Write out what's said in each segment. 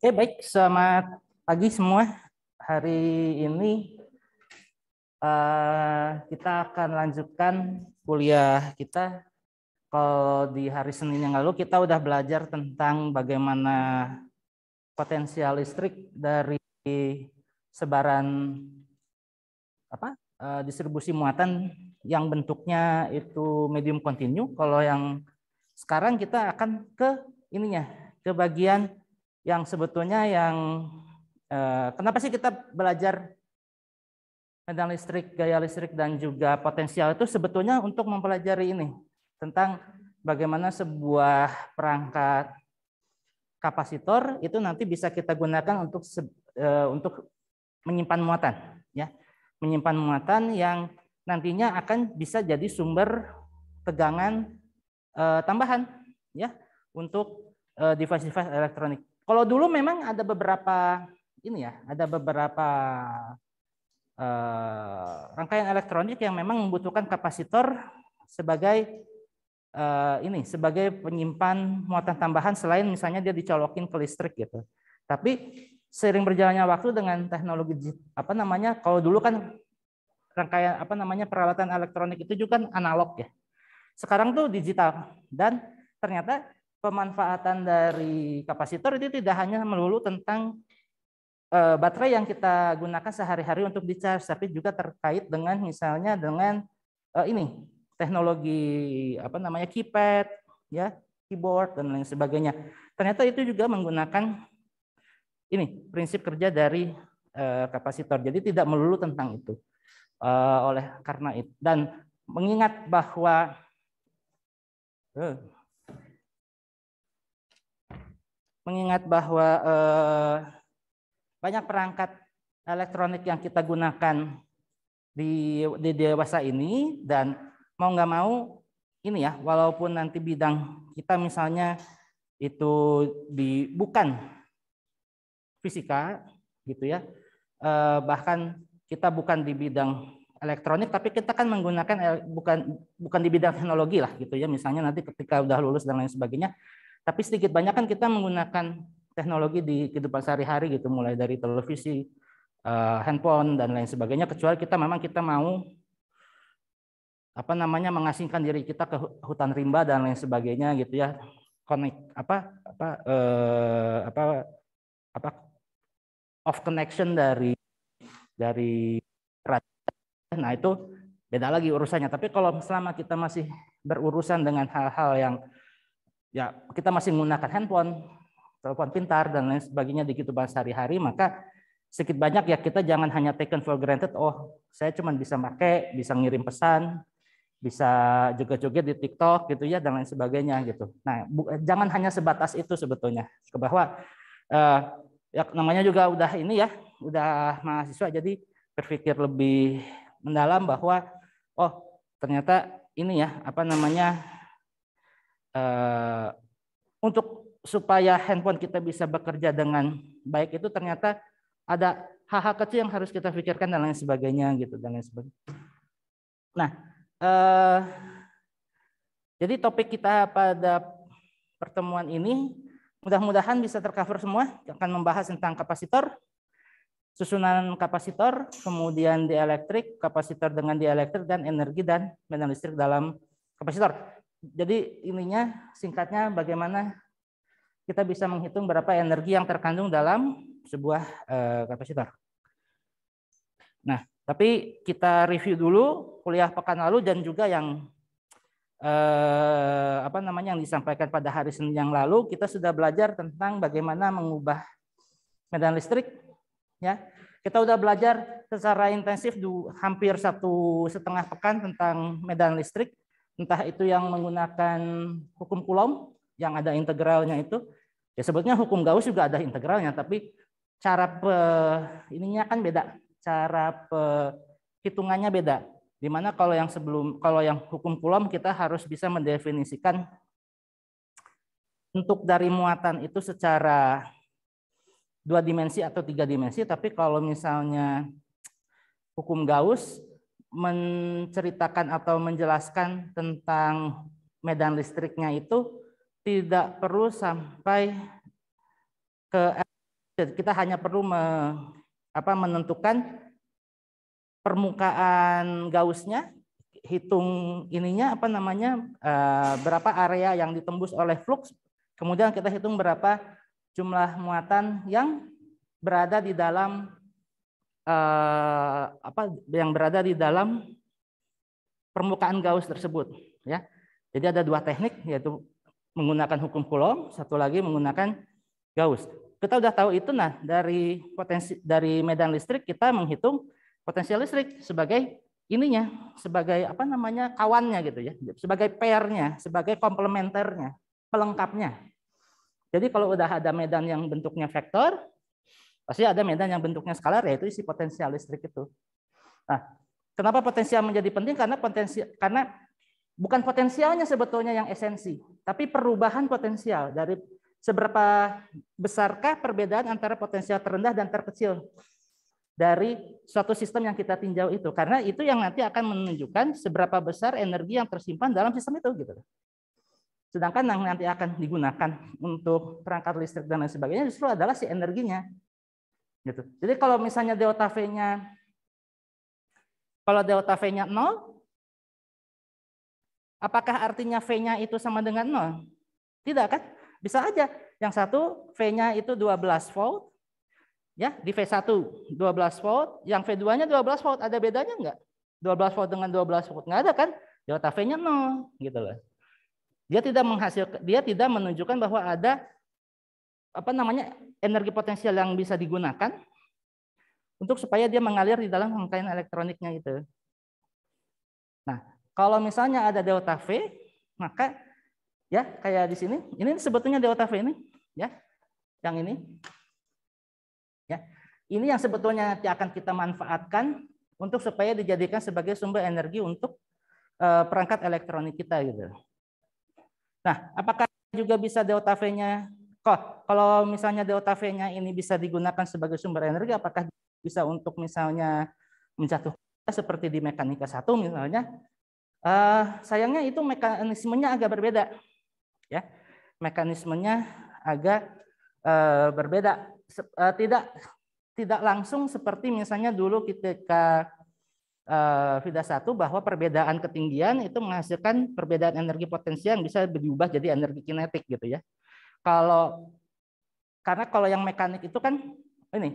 Oke, baik. Selamat pagi semua. Hari ini kita akan lanjutkan kuliah kita. Kalau di hari Senin yang lalu kita udah belajar tentang bagaimana potensial listrik dari sebaran distribusi muatan yang bentuknya itu medium continue. Kalau yang sekarang kita akan ke ininya, ke bagian yang sebetulnya yang kenapa sih kita belajar medan listrik, gaya listrik, dan juga potensial itu sebetulnya untuk mempelajari ini tentang bagaimana sebuah perangkat kapasitor itu nanti bisa kita gunakan untuk menyimpan muatan, ya, menyimpan muatan yang nantinya akan bisa jadi sumber tegangan tambahan, ya, untuk device-device elektronik. Kalau dulu memang ada beberapa ini ya, ada beberapa rangkaian elektronik yang memang membutuhkan kapasitor sebagai sebagai penyimpan muatan tambahan selain misalnya dia dicolokin ke listrik gitu. Tapi seiring berjalannya waktu dengan teknologi kalau dulu kan rangkaian peralatan elektronik itu juga kan analog ya. Sekarang tuh digital dan ternyata pemanfaatan dari kapasitor itu tidak hanya melulu tentang baterai yang kita gunakan sehari-hari untuk di-charge, tapi juga terkait dengan misalnya dengan teknologi keypad, ya, keyboard dan lain sebagainya. Ternyata itu juga menggunakan prinsip kerja dari kapasitor. Jadi tidak melulu tentang itu. Oleh karena itu dan mengingat bahwa banyak perangkat elektronik yang kita gunakan di dewasa ini dan mau nggak mau ini ya, walaupun nanti bidang kita misalnya itu bukan fisika gitu ya, bahkan kita bukan di bidang elektronik, tapi kita kan menggunakan bukan di bidang teknologi lah gitu ya, misalnya nanti ketika udah lulus dan lain sebagainya, tapi sedikit banyak kan kita menggunakan teknologi di kehidupan sehari-hari gitu, mulai dari televisi, handphone dan lain sebagainya, kecuali kita memang mau mengasingkan diri kita ke hutan rimba dan lain sebagainya gitu ya, off connection dari nah itu beda lagi urusannya. Tapi kalau selama kita masih berurusan dengan hal-hal yang ya kita masih menggunakan handphone, telepon pintar dan lain sebagainya di kehidupan sehari-hari, maka sedikit banyak ya kita jangan hanya taken for granted, oh saya cuma bisa pakai, bisa ngirim pesan, bisa joget-joget di TikTok gitu ya dan lain sebagainya gitu. Nah, jangan hanya sebatas itu sebetulnya. Bahwa ya namanya juga udah ini ya, udah mahasiswa, jadi berpikir lebih mendalam bahwa oh ternyata ini ya untuk supaya handphone kita bisa bekerja dengan baik itu ternyata ada hal-hal kecil yang harus kita pikirkan dan lain sebagainya gitu dan lain sebagainya. Nah, jadi topik kita pada pertemuan ini mudah-mudahan bisa tercover semua. Akan membahas tentang kapasitor, susunan kapasitor, kemudian dielektrik, kapasitor dengan dielektrik, dan energi dan medan listrik dalam kapasitor. Jadi ininya singkatnya bagaimana kita bisa menghitung berapa energi yang terkandung dalam sebuah kapasitor. Nah, tapi kita review dulu kuliah pekan lalu dan juga yang yang disampaikan pada hari Senin yang lalu. Kita sudah belajar tentang bagaimana mengubah medan listrik, ya. Kita udah belajar secara intensif hampir 1,5 pekan tentang medan listrik, entah itu yang menggunakan hukum Coulomb yang ada integralnya itu. Ya sebetulnya hukum Gauss juga ada integralnya, tapi cara ininya kan beda, cara hitungannya beda. Dimana kalau yang hukum Coulomb kita harus bisa mendefinisikan bentuk dari muatan itu secara 2 dimensi atau 3 dimensi, tapi kalau misalnya hukum Gauss menceritakan atau menjelaskan tentang medan listriknya itu tidak perlu sampai ke kita hanya perlu menentukan permukaan Gauss-nya, hitung ininya berapa area yang ditembus oleh flux, kemudian kita hitung berapa jumlah muatan yang berada di dalam permukaan Gauss tersebut, ya. Jadi ada dua teknik, yaitu menggunakan hukum Coulomb, satu lagi menggunakan Gauss. Kita udah tahu itu, nah dari medan listrik kita menghitung potensial listrik sebagai ininya, sebagai kawannya gitu ya, sebagai pairnya, sebagai komplementernya, pelengkapnya. Jadi kalau udah ada medan yang bentuknya vektor, pasti ada medan yang bentuknya skalar, yaitu isi potensial listrik itu. Nah, kenapa potensial menjadi penting? Karena bukan potensialnya sebetulnya yang esensi, tapi perubahan potensial dari seberapa besarkah perbedaan antara potensial terendah dan terkecil dari suatu sistem yang kita tinjau itu. Karena itu yang nanti akan menunjukkan seberapa besar energi yang tersimpan dalam sistem itu gitu. Sedangkan yang nanti akan digunakan untuk perangkat listrik dan lain sebagainya justru adalah si energinya. Gitu. Jadi kalau misalnya delta V-nya 0, apakah artinya V-nya itu sama dengan 0? Tidak kan? Bisa aja. Yang satu V-nya itu 12 volt, ya di V1 12 volt, yang V2-nya 12 volt, ada bedanya enggak? 12 volt dengan 12 volt enggak ada kan? Delta V-nya 0 gitu loh. Dia tidak menunjukkan bahwa ada energi potensial yang bisa digunakan untuk supaya dia mengalir di dalam rangkaian elektroniknya itu. Nah, kalau misalnya ada delta V, maka ya kayak di sini, ini sebetulnya delta V ini, ya, yang ini, ya, ini yang sebetulnya nanti akan kita manfaatkan untuk supaya dijadikan sebagai sumber energi untuk perangkat elektronik kita gitu. Nah, apakah juga bisa delta V-nya? Kalau misalnya delta V-nya ini bisa digunakan sebagai sumber energi, apakah bisa untuk misalnya menjatuhkan seperti di mekanika 1 misalnya? Sayangnya itu mekanismenya agak berbeda, ya. Mekanismenya agak berbeda. Tidak langsung seperti misalnya dulu ketika Vida 1 bahwa perbedaan ketinggian itu menghasilkan perbedaan energi potensial yang bisa berubah jadi energi kinetik gitu ya. Karena kalau yang mekanik itu kan ini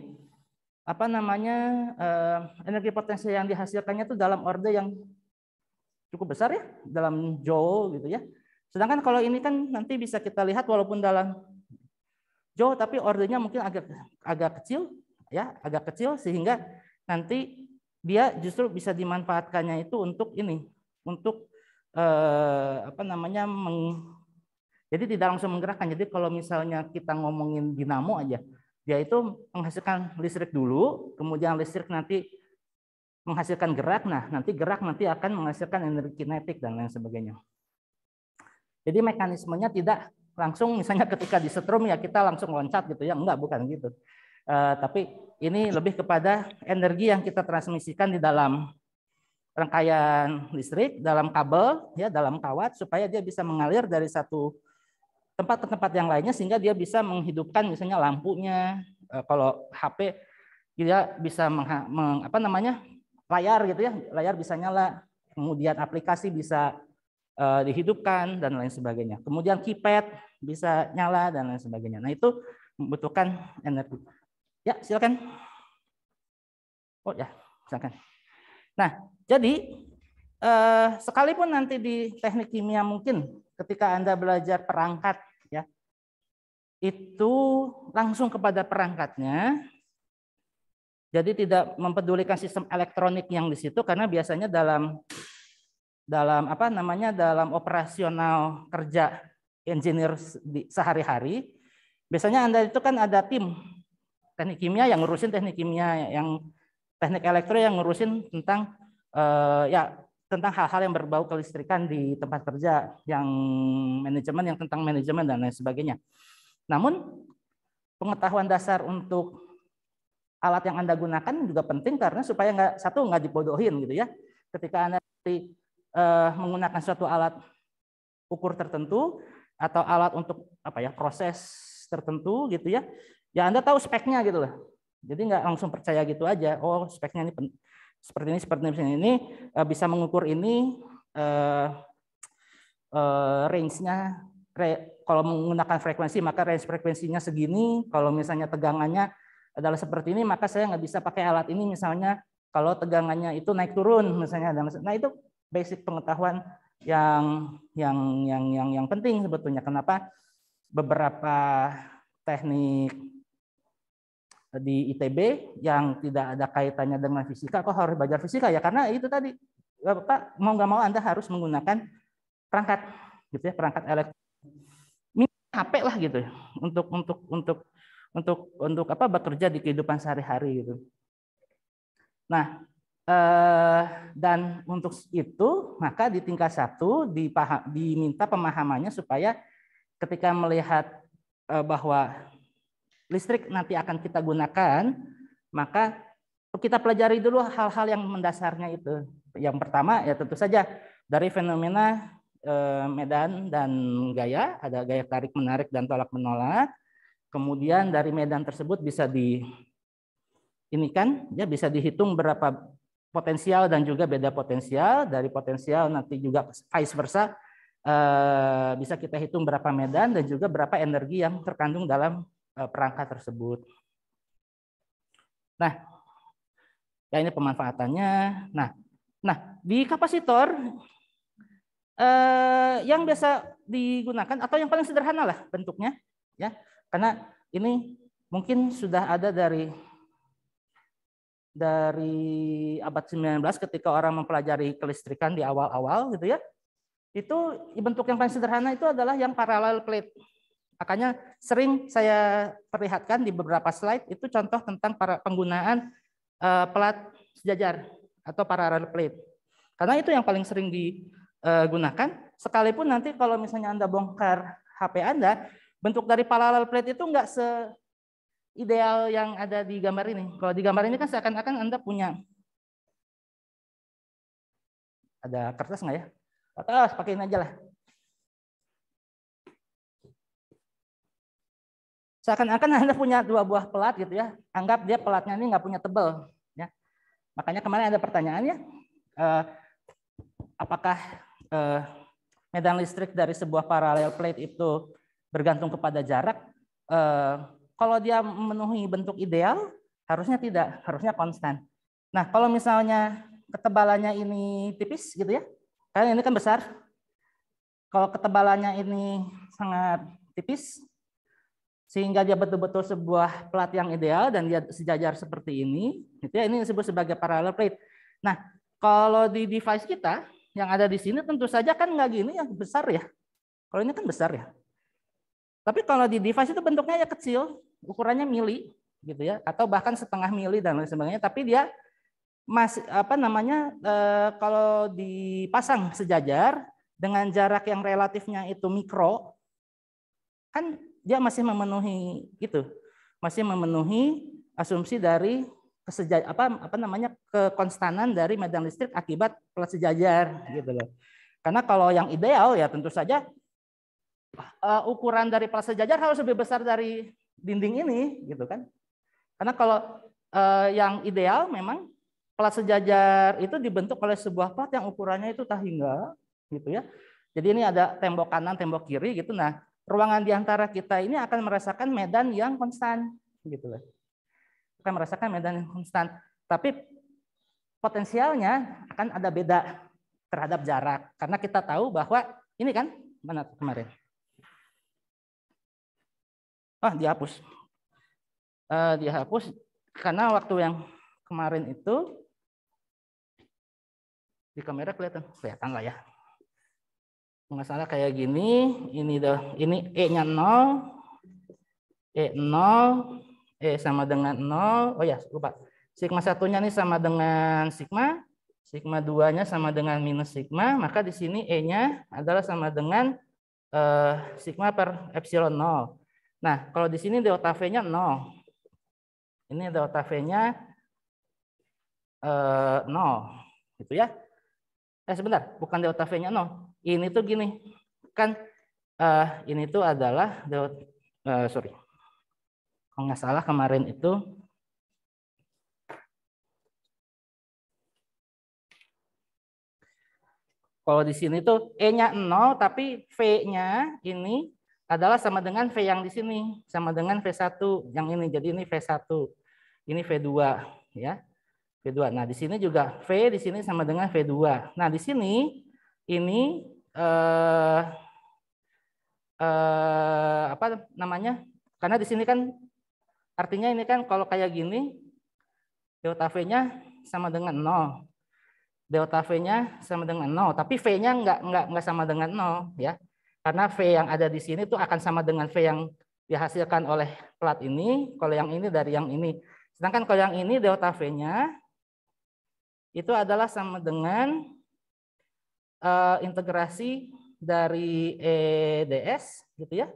energi potensial yang dihasilkannya itu dalam order yang cukup besar ya, dalam joule gitu ya. Sedangkan kalau ini kan nanti bisa kita lihat walaupun dalam joule tapi ordernya mungkin agak kecil ya, agak kecil sehingga nanti dia justru bisa dimanfaatkannya itu untuk ini, untuk jadi tidak langsung menggerakkan. Jadi kalau misalnya kita ngomongin dinamo aja, dia itu menghasilkan listrik dulu, kemudian listrik nanti menghasilkan gerak, nah nanti gerak nanti akan menghasilkan energi kinetik dan lain sebagainya. Jadi mekanismenya tidak langsung misalnya ketika disetrum ya kita langsung loncat gitu ya, enggak, bukan gitu. Tapi ini lebih kepada energi yang kita transmisikan di dalam rangkaian listrik, dalam kabel, ya, dalam kawat, supaya dia bisa mengalir dari satu tempat ke tempat yang lainnya sehingga dia bisa menghidupkan misalnya lampunya. Kalau HP dia bisa layar gitu ya, layar bisa nyala, kemudian aplikasi bisa dihidupkan dan lain sebagainya. Kemudian keypad bisa nyala dan lain sebagainya. Nah itu membutuhkan energi. Ya, silakan. Oh ya, silakan. Nah, jadi sekalipun nanti di teknik kimia mungkin ketika Anda belajar perangkat ya, itu langsung kepada perangkatnya. Jadi tidak mempedulikan sistem elektronik yang di situ karena biasanya dalam operasional kerja engineer sehari-hari biasanya Anda itu kan ada tim teknik kimia yang ngurusin teknik kimia, yang teknik elektro yang ngurusin tentang tentang hal-hal yang berbau kelistrikan di tempat kerja, yang manajemen yang tentang manajemen dan lain sebagainya. Namun pengetahuan dasar untuk alat yang Anda gunakan juga penting karena supaya nggak dibodohin gitu ya. Ketika Anda menggunakan suatu alat ukur tertentu atau alat untuk proses tertentu gitu ya, ya Anda tahu speknya gitu loh. Jadi nggak langsung percaya gitu aja. Oh, speknya ini seperti ini, seperti ini bisa mengukur ini range-nya. Kalau menggunakan frekuensi maka range frekuensinya segini. Kalau misalnya tegangannya adalah seperti ini maka saya nggak bisa pakai alat ini misalnya kalau tegangannya itu naik turun misalnya. Nah itu basic pengetahuan yang penting sebetulnya. Kenapa beberapa teknik di ITB yang tidak ada kaitannya dengan fisika kok harus belajar fisika ya, karena itu tadi Pak, mau nggak mau Anda harus menggunakan perangkat gitu ya, perangkat elektronik, HP lah gitu untuk apa bekerja di kehidupan sehari-hari gitu. Nah, dan untuk itu maka di tingkat 1 diminta pemahamannya supaya ketika melihat bahwa listrik nanti akan kita gunakan, maka kita pelajari dulu hal-hal yang mendasarnya itu. Yang pertama ya tentu saja dari fenomena medan dan gaya, ada gaya tarik menarik dan tolak menolak. Kemudian dari medan tersebut bisa bisa dihitung berapa potensial dan juga beda potensial. Dari potensial nanti juga vice versa bisa kita hitung berapa medan dan juga berapa energi yang terkandung dalam perangkat tersebut. Nah, ya ini pemanfaatannya. Nah di kapasitor yang biasa digunakan atau yang paling sederhana lah bentuknya, ya, karena ini mungkin sudah ada dari abad 19 ketika orang mempelajari kelistrikan di awal-awal gitu ya. Itu bentuk yang paling sederhana itu adalah yang parallel plate. Makanya sering saya perlihatkan di beberapa slide itu contoh tentang penggunaan pelat sejajar atau parallel plate. Karena itu yang paling sering digunakan. Sekalipun nanti kalau misalnya Anda bongkar HP Anda, bentuk dari parallel plate itu enggak seideal yang ada di gambar ini. Kalau di gambar ini kan seakan-akan Anda punya, ada kertas nggak ya? Atau pakai ini aja lah. Seakan-akan Anda punya 2 buah pelat gitu ya. Anggap dia pelatnya ini nggak punya tebal. Ya. Makanya kemarin ada pertanyaan ya, apakah medan listrik dari sebuah parallel plate itu bergantung kepada jarak? Kalau dia memenuhi bentuk ideal, harusnya tidak, harusnya konstan. Nah, kalau misalnya ketebalannya ini tipis gitu ya, kan ini kan besar. Kalau ketebalannya ini sangat tipis, sehingga dia betul-betul sebuah plat yang ideal dan dia sejajar seperti ini, gitu ya, ini disebut sebagai parallel plate. Nah, kalau di device kita yang ada di sini tentu saja kan nggak gini yang besar ya. Kalau ini kan besar ya. Tapi kalau di device itu bentuknya ya kecil, ukurannya mili, gitu ya, atau bahkan setengah mili dan lain sebagainya. Tapi dia masih kalau dipasang sejajar dengan jarak yang relatifnya itu mikro, kan dia masih memenuhi itu, masih memenuhi asumsi dari kekonstanan dari medan listrik akibat pelat sejajar gitu loh. Karena kalau yang ideal ya tentu saja ukuran dari pelat sejajar harus lebih besar dari dinding ini gitu kan. Karena kalau yang ideal memang pelat sejajar itu dibentuk oleh sebuah plat yang ukurannya itu tak hingga gitu ya. Jadi ini ada tembok kanan, tembok kiri gitu. Nah, ruangan di antara kita ini akan merasakan medan yang konstan gitu loh. Akan merasakan medan yang konstan. Tapi potensialnya akan ada beda terhadap jarak. Karena kita tahu bahwa ini kan mana kemarin? Oh, dihapus. Dihapus karena waktu yang kemarin itu di kamera kelihatan lah ya. Nggak salah kayak gini, ini E-nya 0, E0, E sama dengan 0, oh ya lupa, sigma 1-nya ini sama dengan sigma, sigma 2-nya sama dengan minus sigma, maka di sini E-nya adalah sama dengan sigma per epsilon 0. Nah, kalau di sini delta V-nya 0, ini delta V-nya 0, gitu ya. Sebentar, bukan delta V-nya 0. Ini tuh gini, kan ini tuh adalah Kalau nggak salah kemarin itu kalau di sini tuh E-nya 0 tapi V-nya ini adalah sama dengan V yang di sini, sama dengan V1 yang ini. Jadi ini V1. Ini V2 ya. V2. Nah, di sini juga V di sini sama dengan V2. Nah, di sini ini apa namanya? Karena di sini kan artinya ini kan kalau kayak gini delta V-nya sama dengan 0. Delta V-nya sama dengan 0, tapi V-nya nggak sama dengan 0 ya. Karena V yang ada di sini tuh akan sama dengan V yang dihasilkan oleh plat ini, kalau yang ini dari yang ini. Sedangkan kalau yang ini delta V-nya itu adalah sama dengan integrasi dari EDS gitu ya.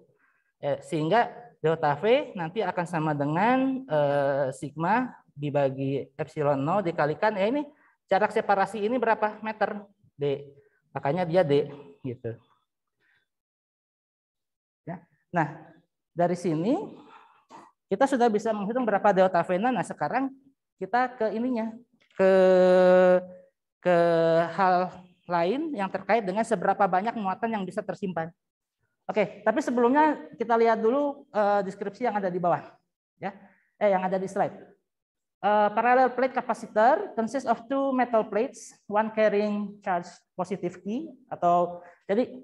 Sehingga delta V nanti akan sama dengan sigma dibagi epsilon 0 dikalikan ini jarak separasi ini berapa meter? D. Makanya dia D gitu. Ya. Nah, dari sini kita sudah bisa menghitung berapa delta V-nya. Nah, sekarang kita ke ininya, ke hal lain yang terkait dengan seberapa banyak muatan yang bisa tersimpan. Oke, tapi sebelumnya kita lihat dulu deskripsi yang ada di bawah, ya, yang ada di slide. Parallel plate capacitor consists of two metal plates, one carrying charge positive Q atau jadi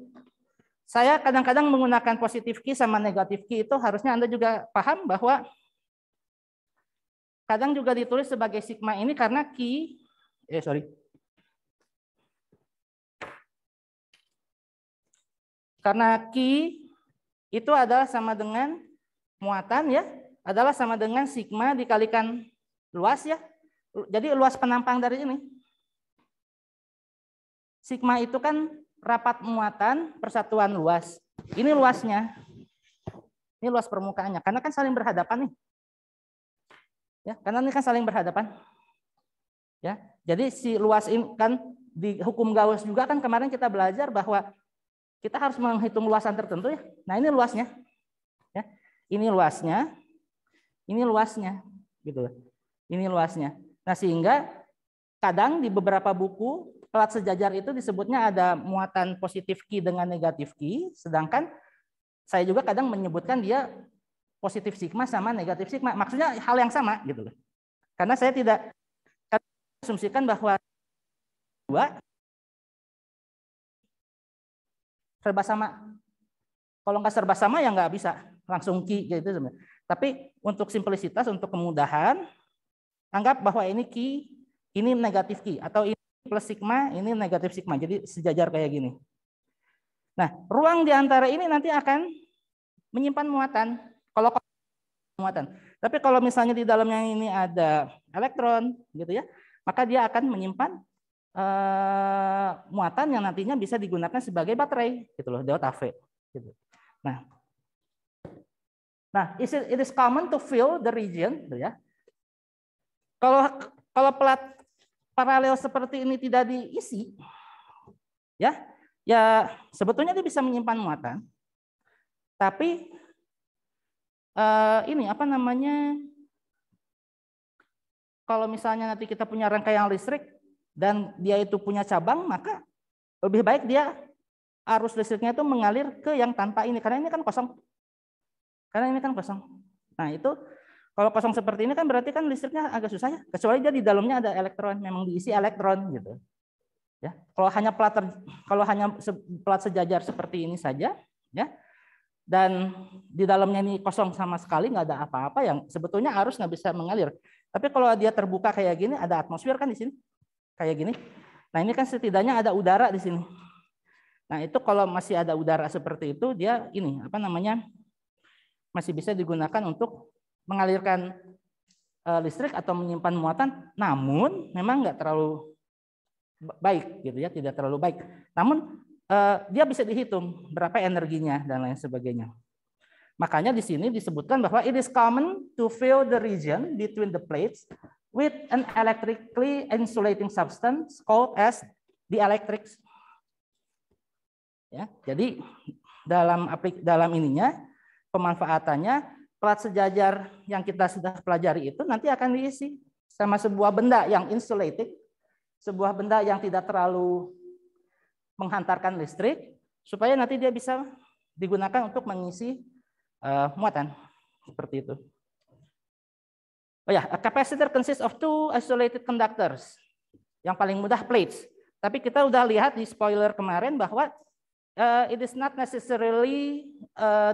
saya kadang-kadang menggunakan positive Q sama negatif Q itu harusnya Anda juga paham bahwa kadang juga ditulis sebagai sigma ini karena Q karena Q itu adalah sama dengan muatan ya, adalah sama dengan sigma dikalikan luas ya. Jadi luas penampang dari ini. Sigma itu kan rapat muatan persatuan luas. Ini luasnya. Ini luas permukaannya. Karena kan saling berhadapan nih. Ya, karena ini kan saling berhadapan. Ya, jadi si luas ini kan di hukum Gauss juga kan kemarin kita belajar bahwa kita harus menghitung luasan tertentu ya. Nah, ini luasnya. Ya. Ini luasnya. Ini luasnya gitu. Ini luasnya. Nah, sehingga kadang di beberapa buku plat sejajar itu disebutnya ada muatan positif Q dengan negatif Q, sedangkan saya juga kadang menyebutkan dia positif sigma sama negatif sigma. Maksudnya hal yang sama gitu loh. Karena saya tidak asumsikan bahwa dua serba sama. Kalau nggak serba sama ya nggak bisa langsung Q gitu sebenarnya. Tapi untuk simplisitas, untuk kemudahan, anggap bahwa ini Q, ini negatif Q, atau ini plus sigma, ini negatif sigma. Jadi sejajar kayak gini. Nah, ruang di antara ini nanti akan menyimpan muatan. Kalau muatan. Tapi kalau misalnya di dalamnya ini ada elektron, gitu ya, maka dia akan menyimpan muatan yang nantinya bisa digunakan sebagai baterai, gitu loh, delta V. Gitu. Nah, it is common to fill the region, gitu ya. Kalau plat paralel seperti ini tidak diisi, ya sebetulnya dia bisa menyimpan muatan, tapi ini apa namanya? Kalau misalnya nanti kita punya rangkaian listrik dan dia itu punya cabang, maka lebih baik dia arus listriknya itu mengalir ke yang tanpa ini, karena ini kan kosong. Nah itu kalau kosong seperti ini kan berarti kan listriknya agak susah ya, kecuali dia di dalamnya ada elektron, memang diisi elektron gitu. Ya, kalau hanya plat sejajar seperti ini saja, ya, dan di dalamnya ini kosong sama sekali, nggak ada apa-apa, yang sebetulnya arus nggak bisa mengalir. Tapi kalau dia terbuka kayak gini, ada atmosfer kan di sini, kayak gini. Nah ini kan setidaknya ada udara di sini. Nah itu kalau masih ada udara seperti itu, dia ini apa namanya masih bisa digunakan untuk mengalirkan listrik atau menyimpan muatan, namun memang nggak terlalu baik gitu ya, tidak terlalu baik. Namun dia bisa dihitung berapa energinya dan lain sebagainya. Makanya di sini disebutkan bahwa it is common to fill the region between the plates with an electrically insulating substance called as dielectrics. Ya, jadi dalam ininya pemanfaatannya plat sejajar yang kita sudah pelajari itu nanti akan diisi sama sebuah benda yang insulated, sebuah benda yang tidak terlalu menghantarkan listrik, supaya nanti dia bisa digunakan untuk mengisi muatan seperti itu. Oh ya, a capacitor consists of two isolated conductors. Yang paling mudah plates. Tapi kita udah lihat di spoiler kemarin bahwa it is not necessarily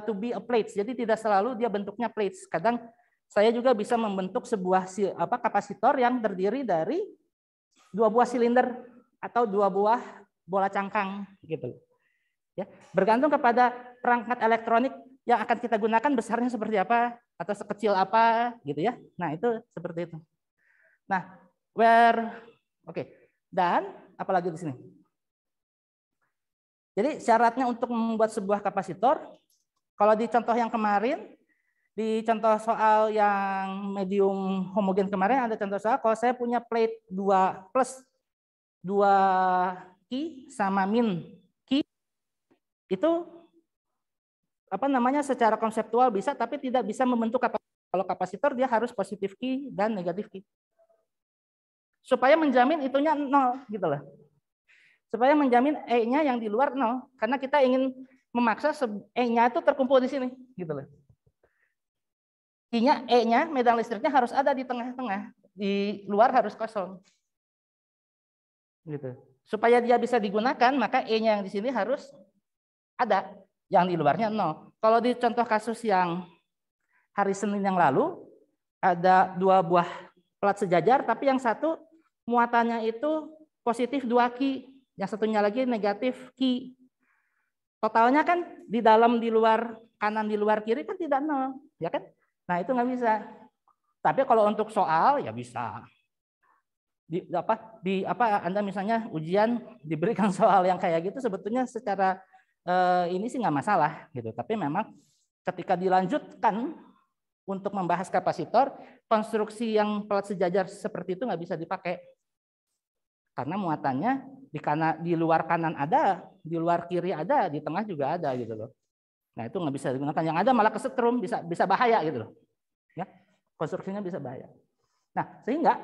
to be a plates. Jadi tidak selalu dia bentuknya plates. Kadang saya juga bisa membentuk sebuah kapasitor yang terdiri dari dua buah silinder atau dua buah bola cangkang gitu. Ya, bergantung kepada perangkat elektronik yang akan kita gunakan besarnya seperti apa atau sekecil apa gitu ya. Nah, itu seperti itu. Nah, dan apalagi di sini. Jadi syaratnya untuk membuat sebuah kapasitor, kalau di contoh yang kemarin, di contoh soal yang medium homogen kemarin ada contoh soal kalau saya punya plate 2 plus 2 Ki sama min Ki, itu secara konseptual bisa, tapi tidak bisa membentuk kapasitor. Kalau kapasitor dia harus positif Ki dan negatif Ki. Supaya menjamin itunya 0 gitu loh. Supaya menjamin E-nya yang di luar 0, karena kita ingin memaksa E-nya itu terkumpul di sini gitu loh. E-nya medan listriknya harus ada di tengah-tengah, di luar harus kosong. Gitu. Supaya dia bisa digunakan, maka E-nya yang di sini harus ada, yang di luarnya 0. Kalau di contoh kasus yang hari Senin yang lalu, ada 2 buah plat sejajar, tapi yang satu muatannya itu positif 2 Ki, yang satunya lagi negatif Ki. Totalnya kan di dalam, di luar, kanan, di luar, kiri kan tidak 0, ya kan? Nah, itu nggak bisa. Tapi kalau untuk soal ya bisa. Anda misalnya ujian diberikan soal yang kayak gitu, sebetulnya secara ini sih nggak masalah gitu. Tapi memang ketika dilanjutkan untuk membahas kapasitor, konstruksi yang plat sejajar seperti itu nggak bisa dipakai. Karena muatannya di luar kanan ada, di luar kiri ada, di tengah juga ada gitu loh. Nah, itu nggak bisa digunakan. Yang ada malah kesetrum, bisa bahaya gitu loh. Ya, konstruksinya bisa bahaya. Nah, sehingga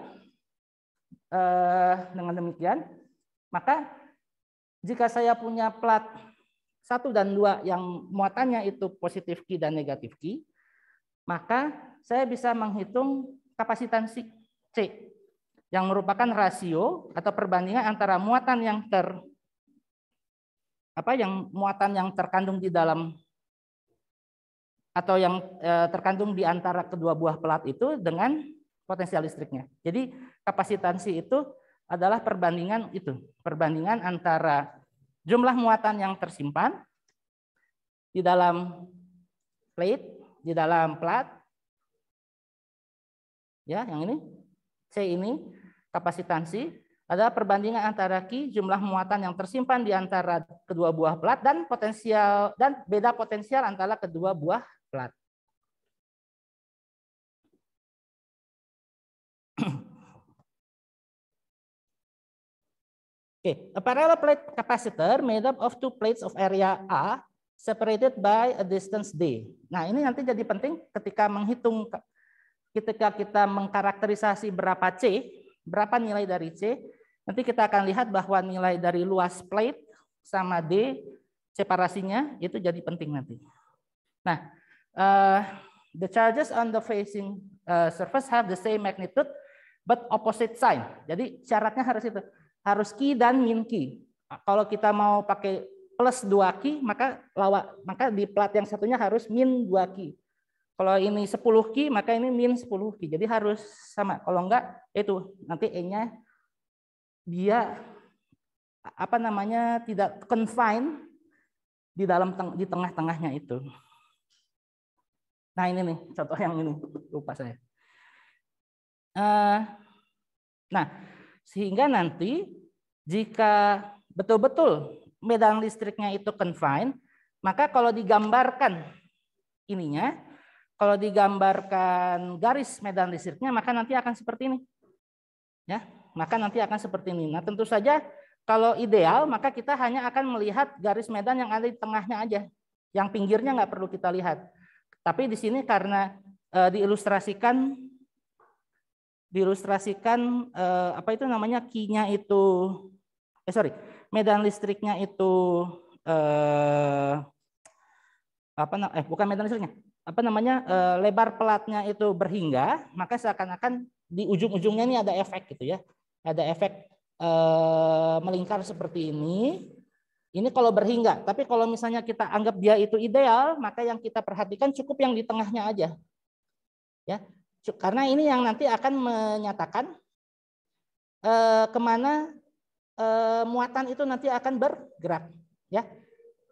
dengan demikian, maka jika saya punya plat 1 dan 2 yang muatannya itu positif Ki dan negatif Ki, maka saya bisa menghitung kapasitansi C yang merupakan rasio atau perbandingan antara muatan yang terkandung di dalam atau yang terkandung di antara kedua buah plat itu dengan potensial listriknya. Jadi kapasitansi itu adalah perbandingan antara jumlah muatan yang tersimpan di dalam plate, di dalam plat, ya, yang ini C ini kapasitansi adalah perbandingan antara Ki, jumlah muatan yang tersimpan di antara kedua buah plat, dan beda potensial antara kedua buah plat. A parallel plate capacitor made up of 2 plates of area A separated by a distance D. Nah, ini nanti jadi penting ketika kita mengkarakterisasi berapa C, berapa nilai dari C, nanti kita akan lihat bahwa nilai dari luas plate sama D, separasinya itu jadi penting nanti. Nah, the charges on the facing surface have the same magnitude but opposite sign. Jadi syaratnya harus itu, harus Ki dan min Ki. Kalau kita mau pakai plus 2 Ki, maka di plat yang satunya harus min 2 Ki. Kalau ini 10 Ki, maka ini min 10 Ki. Jadi harus sama. Kalau enggak, itu nanti E-nya dia tidak confine di tengah-tengahnya itu. Nah, ini nih contoh yang ini, lupa saya. Nah, sehingga nanti jika betul-betul medan listriknya itu confine, maka kalau digambarkan kalau digambarkan garis medan listriknya, maka nanti akan seperti ini. Ya, maka nanti akan seperti ini. Nah, tentu saja kalau ideal, maka kita hanya akan melihat garis medan yang ada di tengahnya aja. Yang pinggirnya nggak perlu kita lihat. Tapi di sini karena diilustrasikan apa itu namanya key-nya itu medan listriknya itu bukan medan listriknya, lebar pelatnya itu berhingga, maka seakan-akan di ujung-ujungnya ini ada efek gitu ya. Ada efek melingkar seperti ini. Ini kalau berhingga, tapi kalau misalnya kita anggap dia itu ideal, maka yang kita perhatikan cukup yang di tengahnya aja. Ya. Karena ini yang nanti akan menyatakan kemana muatan itu nanti akan bergerak, ya.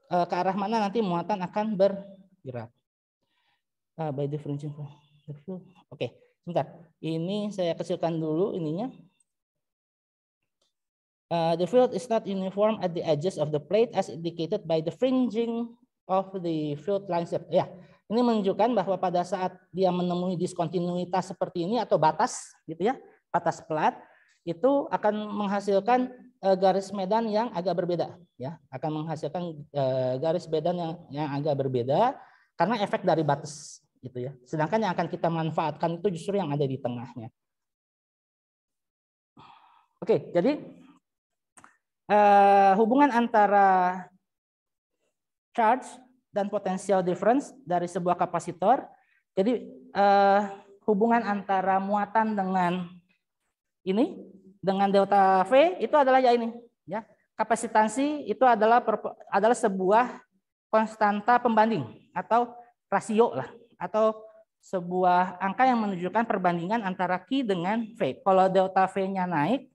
Ke arah mana nanti muatan akan bergerak. By differential. Oke, sebentar. Ini saya kecilkan dulu ininya. The field is not uniform at the edges of the plate as indicated by the fringing of the field lines. Ya, ini menunjukkan bahwa pada saat dia menemui diskontinuitas seperti ini atau batas, gitu ya, batas plat, itu akan menghasilkan garis medan yang agak berbeda, ya, akan menghasilkan garis medan yang agak berbeda karena efek dari batas, gitu ya. Sedangkan yang akan kita manfaatkan itu justru yang ada di tengahnya. Oke, jadi hubungan antara charge dan potential difference dari sebuah kapasitor. Jadi hubungan antara muatan dengan ini dengan delta V itu adalah ya ini, ya. Kapasitansi itu adalah sebuah konstanta pembanding atau rasio lah, atau sebuah angka yang menunjukkan perbandingan antara Q dengan V. Kalau delta V-nya naik,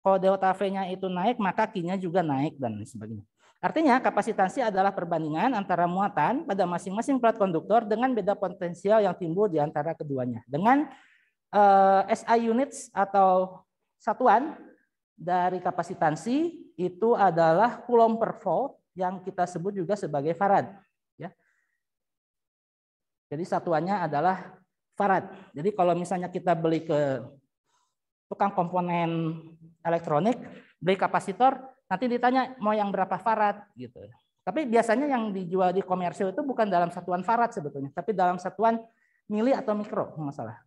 kalau delta V-nya itu naik, maka Q-nya juga naik dan lain sebagainya. Artinya kapasitansi adalah perbandingan antara muatan pada masing-masing plat konduktor dengan beda potensial yang timbul di antara keduanya. Dengan SI units atau satuan dari kapasitansi itu adalah coulomb per volt yang kita sebut juga sebagai farad. Ya. Jadi satuannya adalah farad. Jadi kalau misalnya kita beli ke tukang komponen elektronik, beli kapasitor, nanti ditanya mau yang berapa farad gitu. Tapi biasanya yang dijual di komersil itu bukan dalam satuan farad sebetulnya, tapi dalam satuan mili atau mikro, masalah.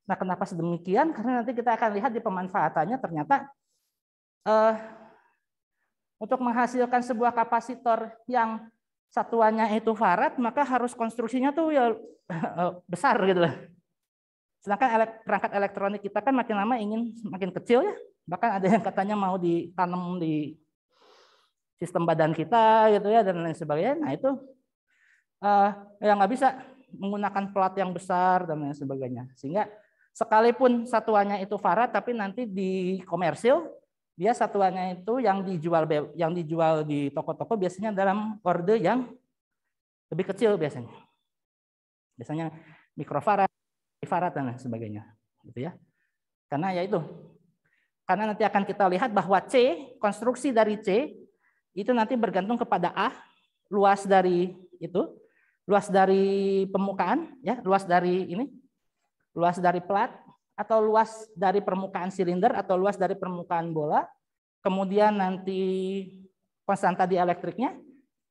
Nah, kenapa sedemikian? Karena nanti kita akan lihat di pemanfaatannya ternyata untuk menghasilkan sebuah kapasitor yang satuannya itu farad, maka harus konstruksinya tuh ya besar gitu lah. Sedangkan perangkat elektronik kita kan makin lama ingin makin kecil ya. Bahkan ada yang katanya mau ditanam di sistem badan kita gitu ya dan lain sebagainya. Nah itu ya nggak bisa menggunakan plat yang besar dan lain sebagainya. Sehingga sekalipun satuannya itu farad, tapi nanti di komersil dia satuannya itu yang dijual di toko-toko biasanya dalam orde yang lebih kecil biasanya. Biasanya mikrofarad, farad dan lain sebagainya, gitu ya. Karena ya itu. Karena nanti akan kita lihat bahwa C, konstruksi dari C itu nanti bergantung kepada A, luas dari permukaan, ya, luas dari plat, atau luas dari permukaan silinder, atau luas dari permukaan bola, kemudian nanti konstanta dielektriknya.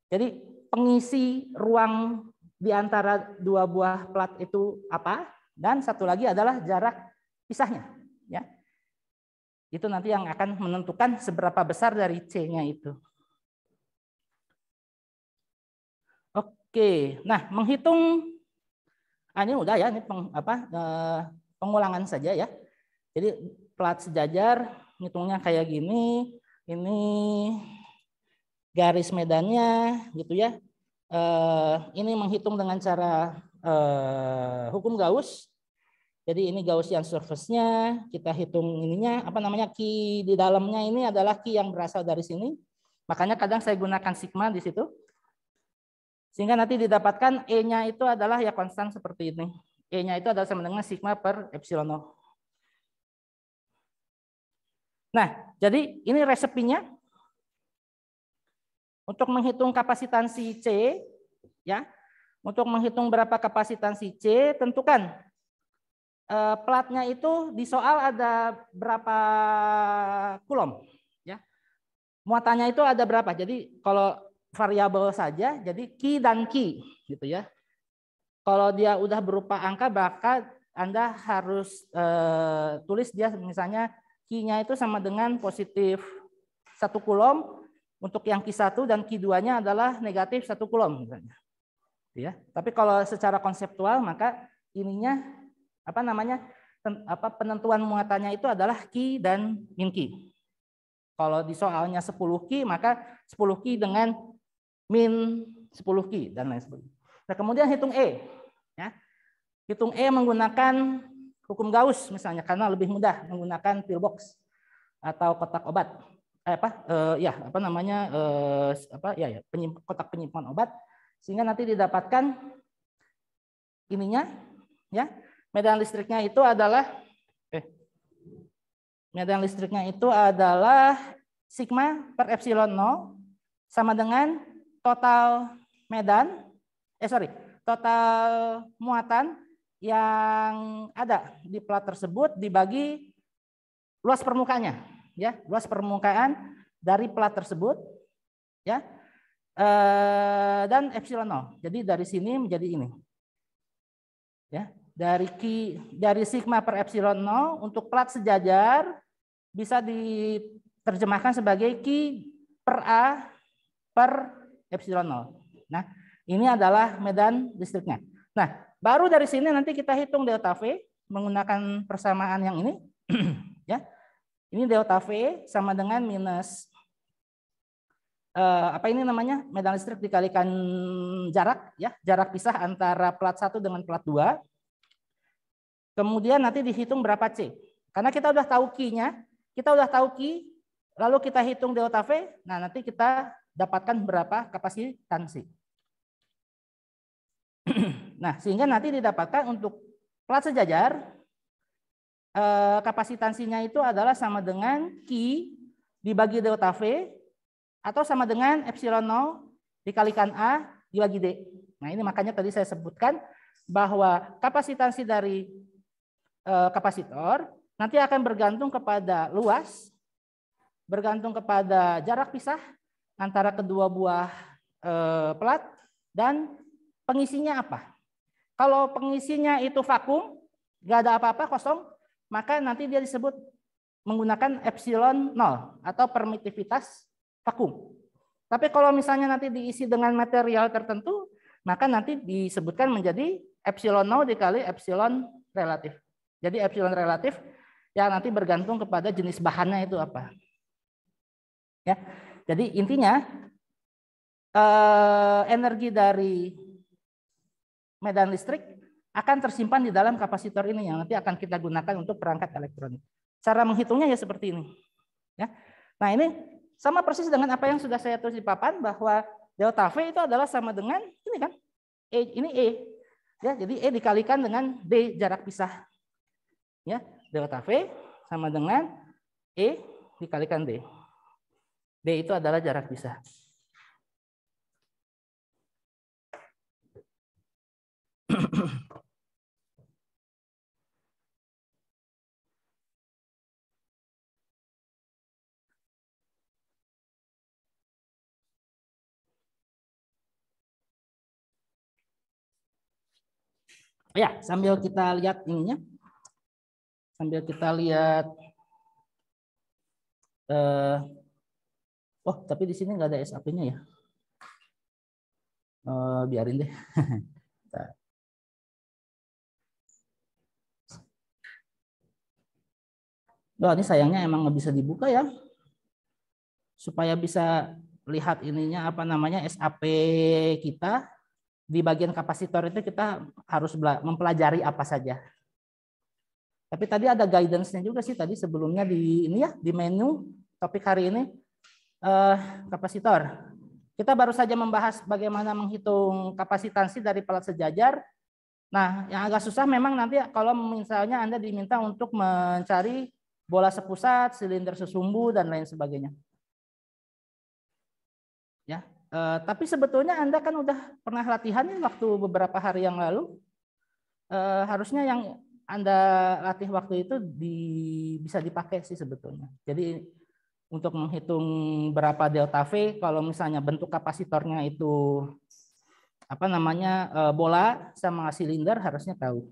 Jadi pengisi ruang di antara dua buah plat itu apa? Dan satu lagi adalah jarak pisahnya, ya. Itu nanti yang akan menentukan seberapa besar dari C-nya itu. Oke, nah menghitung, ini udah ya, ini pengulangan saja ya. Jadi plat sejajar, hitungnya kayak gini, ini garis medannya, gitu ya. Ini menghitung dengan cara hukum Gauss. Jadi ini Gaussian surface-nya, kita hitung ininya, key di dalamnya ini adalah key yang berasal dari sini. Makanya kadang saya gunakan sigma di situ. Sehingga nanti didapatkan E-nya itu adalah ya konstan seperti ini. E-nya itu adalah sama dengan sigma per epsilon 0. Nah, jadi ini resepinya. Untuk menghitung kapasitansi C, ya, untuk menghitung berapa kapasitansi C, tentukan platnya itu di soal ada berapa coulomb, ya. Muatannya itu ada berapa. Jadi kalau variabel saja, jadi Q dan Q. gitu ya. Kalau dia udah berupa angka, maka Anda harus tulis dia misalnya Q-nya itu sama dengan positif 1 Coulomb untuk yang Q1 dan Q2-nya adalah negatif 1 Coulomb misalnya. Ya. Tapi kalau secara konseptual maka ininya penentuan muatannya itu adalah Q dan min Q. Kalau di soalnya 10 Q maka 10 Q dengan min 10 Q dan lain sebagainya. Nah, kemudian hitung E. Ya. Hitung E menggunakan hukum Gauss misalnya karena lebih mudah menggunakan pillbox atau kotak obat. Kotak penyimpan obat sehingga nanti didapatkan ininya ya. Medan listriknya itu adalah sigma per epsilon 0 sama dengan total total muatan yang ada di plat tersebut dibagi luas permukaannya, ya, luas permukaan dari plat tersebut, ya, dan epsilon 0. Jadi dari sini menjadi ini, ya, dari sigma per epsilon 0 untuk plat sejajar bisa diterjemahkan sebagai Q per A per epsilon 0. Nah, ini adalah medan listriknya. Nah, baru dari sini nanti kita hitung delta V menggunakan persamaan yang ini. Ya, ini delta V sama dengan minus medan listrik dikalikan jarak, ya, jarak pisah antara plat 1 dengan plat 2. Kemudian nanti dihitung berapa C. Karena kita udah tahu Q-nya, lalu kita hitung delta V. Nah, nanti kita dapatkan berapa kapasitansi. Nah, sehingga nanti didapatkan untuk plat sejajar kapasitansinya itu adalah sama dengan Q dibagi delta V atau sama dengan epsilon 0 dikalikan A dibagi D. Nah, ini makanya tadi saya sebutkan bahwa kapasitansi dari kapasitor nanti akan bergantung kepada luas, bergantung kepada jarak pisah antara kedua buah plat dan pengisinya apa. Kalau pengisinya itu vakum, nggak ada apa-apa, kosong, maka nanti dia disebut menggunakan epsilon 0 atau permitivitas vakum. Tapi kalau misalnya nanti diisi dengan material tertentu, maka nanti disebutkan menjadi epsilon 0 dikali epsilon relatif. Jadi epsilon relatif yang nanti bergantung kepada jenis bahannya itu apa. Ya, jadi intinya energi dari medan listrik akan tersimpan di dalam kapasitor ini yang nanti akan kita gunakan untuk perangkat elektronik. Cara menghitungnya ya seperti ini. Ya. Nah, ini sama persis dengan apa yang sudah saya tulis di papan bahwa delta V itu adalah sama dengan ini kan. Ini E. Ya, jadi E dikalikan dengan D jarak pisah. Ya, delta V sama dengan E dikalikan D. D itu adalah jarak pisah. Ya, sambil kita lihat ininya, sambil kita lihat, oh tapi di sini nggak ada SAP-nya ya, biarin deh. Oh, ini sayangnya emang nggak bisa dibuka ya, supaya bisa lihat ininya apa namanya SAP kita. Di bagian kapasitor itu kita harus mempelajari apa saja. Tapi tadi ada guidance-nya juga sih tadi sebelumnya di ini ya, di menu topik hari ini kapasitor. Kita baru saja membahas bagaimana menghitung kapasitansi dari plat sejajar. Nah, yang agak susah memang nanti kalau misalnya Anda diminta untuk mencari bola sepusat, silinder sesumbu dan lain sebagainya. Ya. Tapi sebetulnya Anda kan udah pernah latihan waktu beberapa hari yang lalu. Harusnya yang Anda latih waktu itu bisa dipakai sih sebetulnya. Jadi untuk menghitung berapa delta V, kalau misalnya bentuk kapasitornya itu apa namanya bola sama silinder harusnya tahu.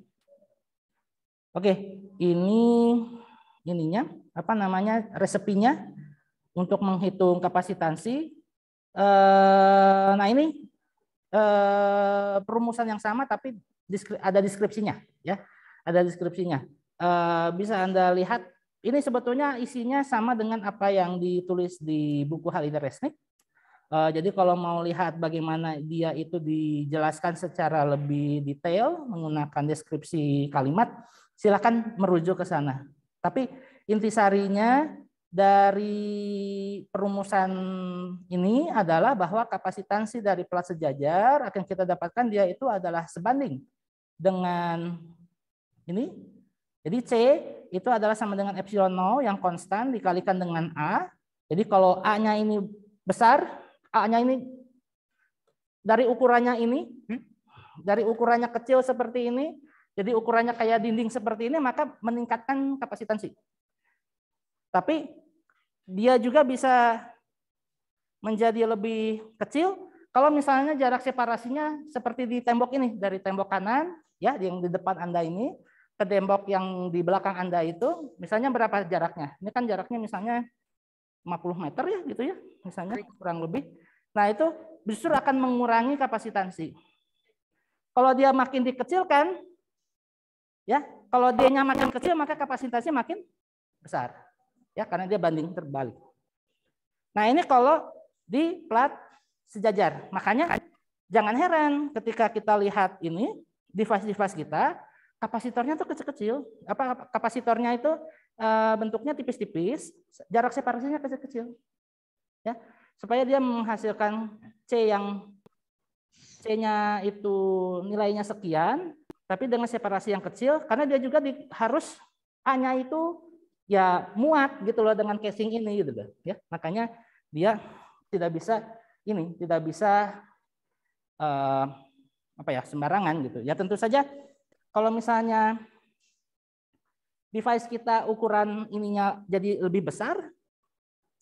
Oke, ininya apa namanya resepinya untuk menghitung kapasitansi. Nah ini perumusan yang sama tapi ada deskripsinya ya, ada deskripsinya. Bisa Anda lihat ini sebetulnya isinya sama dengan apa yang ditulis di buku Halida Resnick. Jadi kalau mau lihat bagaimana dia itu dijelaskan secara lebih detail menggunakan deskripsi kalimat, silakan merujuk ke sana. Tapi intisarinya dari perumusan ini adalah bahwa kapasitansi dari plat sejajar akan kita dapatkan dia itu adalah sebanding dengan ini. Jadi C itu adalah sama dengan epsilon 0 yang konstan dikalikan dengan A. Jadi kalau A-nya ini besar, A-nya ini dari ukurannya ini, dari ukurannya kecil seperti ini, jadi ukurannya kayak dinding seperti ini, maka meningkatkan kapasitansi. Tapi dia juga bisa menjadi lebih kecil kalau misalnya jarak separasinya seperti di tembok ini, dari tembok kanan, ya yang di depan Anda ini, ke tembok yang di belakang Anda itu, misalnya berapa jaraknya? Ini kan jaraknya misalnya 50 meter ya gitu ya, misalnya kurang lebih. Nah itu justru akan mengurangi kapasitansi. Kalau dia makin dikecilkan, ya kalau dia-nya makin kecil maka kapasitasnya makin besar, ya karena dia banding terbalik. Nah ini kalau di plat sejajar, makanya jangan heran ketika kita lihat ini device-device kita, kapasitornya tuh kecil-kecil. Apa kapasitornya itu bentuknya tipis-tipis, jarak separasinya kecil-kecil. Ya, supaya dia menghasilkan C yang C-nya itu nilainya sekian, tapi dengan separasi yang kecil, karena dia juga harus A-nya itu ya muat gitu loh dengan casing ini gitu loh. Ya, makanya dia tidak bisa ini, tidak bisa apa ya sembarangan gitu. Ya tentu saja kalau misalnya device kita ukuran ininya jadi lebih besar,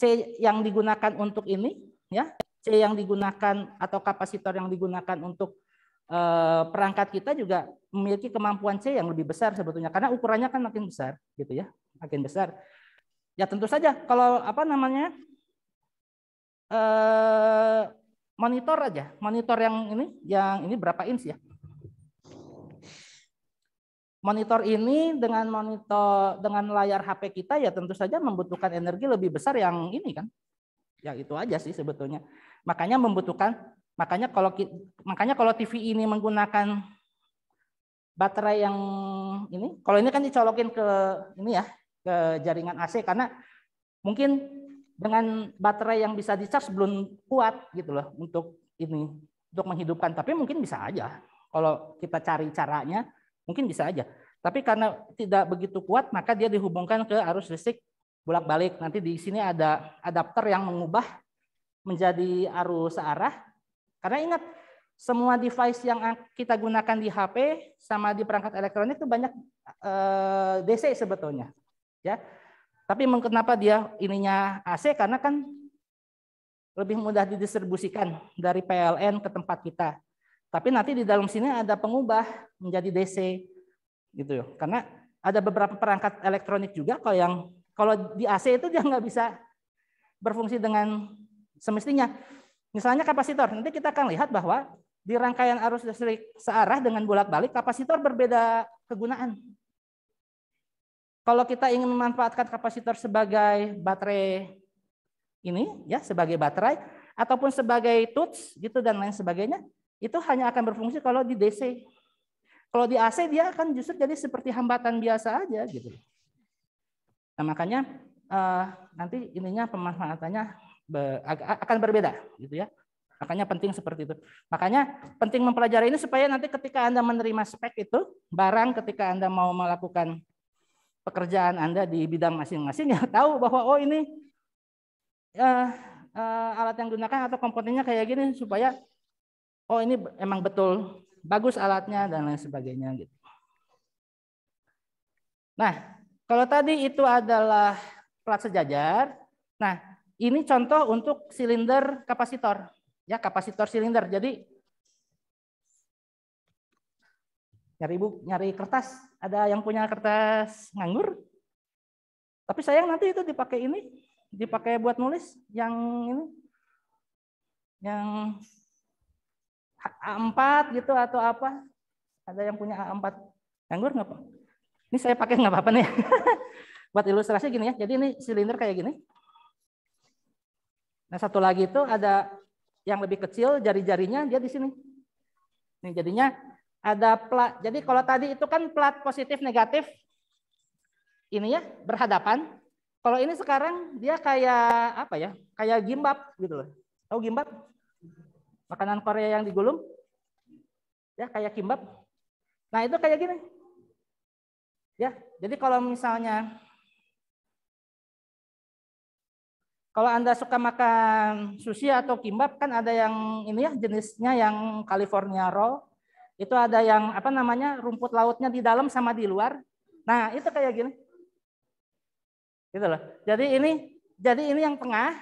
C yang digunakan untuk ini, ya C yang digunakan atau kapasitor yang digunakan untuk perangkat kita juga memiliki kemampuan C yang lebih besar sebetulnya karena ukurannya kan makin besar, gitu ya, makin besar. Ya tentu saja kalau apa namanya monitor aja, monitor yang ini berapa inch ya? Monitor ini dengan layar HP kita ya tentu saja membutuhkan energi lebih besar yang ini kan. Ya itu aja sih sebetulnya. Makanya kalau TV ini menggunakan baterai yang ini, kalau ini kan dicolokin ke ini ya, ke jaringan AC karena mungkin dengan baterai yang bisa di-charge belum kuat gitu loh untuk menghidupkan, tapi mungkin bisa aja. Kalau kita cari caranya mungkin bisa aja. Tapi karena tidak begitu kuat, maka dia dihubungkan ke arus listrik bolak-balik. Nanti di sini ada adapter yang mengubah menjadi arus searah. Karena ingat, semua device yang kita gunakan di HP sama di perangkat elektronik itu banyak DC sebetulnya. Ya. Tapi kenapa dia ininya AC? Karena kan lebih mudah didistribusikan dari PLN ke tempat kita. Tapi nanti di dalam sini ada pengubah menjadi DC gitu. Karena ada beberapa perangkat elektronik juga kalau di AC itu dia nggak bisa berfungsi dengan semestinya. Misalnya kapasitor, nanti kita akan lihat bahwa di rangkaian arus listrik searah dengan bolak-balik kapasitor berbeda kegunaan. Kalau kita ingin memanfaatkan kapasitor sebagai baterai ini ya, sebagai baterai ataupun sebagai touch gitu dan lain sebagainya, itu hanya akan berfungsi kalau di DC. Kalau di AC dia akan justru jadi seperti hambatan biasa aja gitu. Nah, makanya nanti ininya pemanfaatannya akan berbeda gitu ya. Makanya penting seperti itu. Makanya penting mempelajari ini supaya nanti ketika Anda menerima spek itu, barang ketika Anda mau melakukan pekerjaan Anda di bidang masing-masing ya tahu bahwa oh ini alat yang digunakan atau komponennya kayak gini supaya oh ini emang betul bagus alatnya dan lain sebagainya gitu. Nah, kalau tadi itu adalah plat sejajar. Nah, ini contoh untuk silinder kapasitor. Ya, kapasitor silinder. Jadi nyari kertas. Ada yang punya kertas nganggur? Tapi sayang nanti itu dipakai buat nulis yang ini, yang A4 gitu atau apa? Ada yang punya A4 nganggur nggak Pak? Ini saya pakai nggak apa-apa nih. Buat ilustrasi gini ya. Jadi ini silinder kayak gini. Nah satu lagi itu ada yang lebih kecil, jari-jarinya dia di sini. Nih jadinya ada plat. Jadi kalau tadi itu kan plat positif negatif, ini ya berhadapan. Kalau ini sekarang dia kayak apa ya? Kayak gimbap gitu loh. Tahu gimbap? Makanan Korea yang digulung. Ya kayak gimbap. Nah itu kayak gini. Ya, jadi kalau misalnya kalau Anda suka makan sushi atau kimbap kan ada yang ini ya jenisnya yang California roll. Itu ada yang apa namanya rumput lautnya di dalam sama di luar. Nah, itu kayak gini. Gitu loh. Jadi ini yang tengah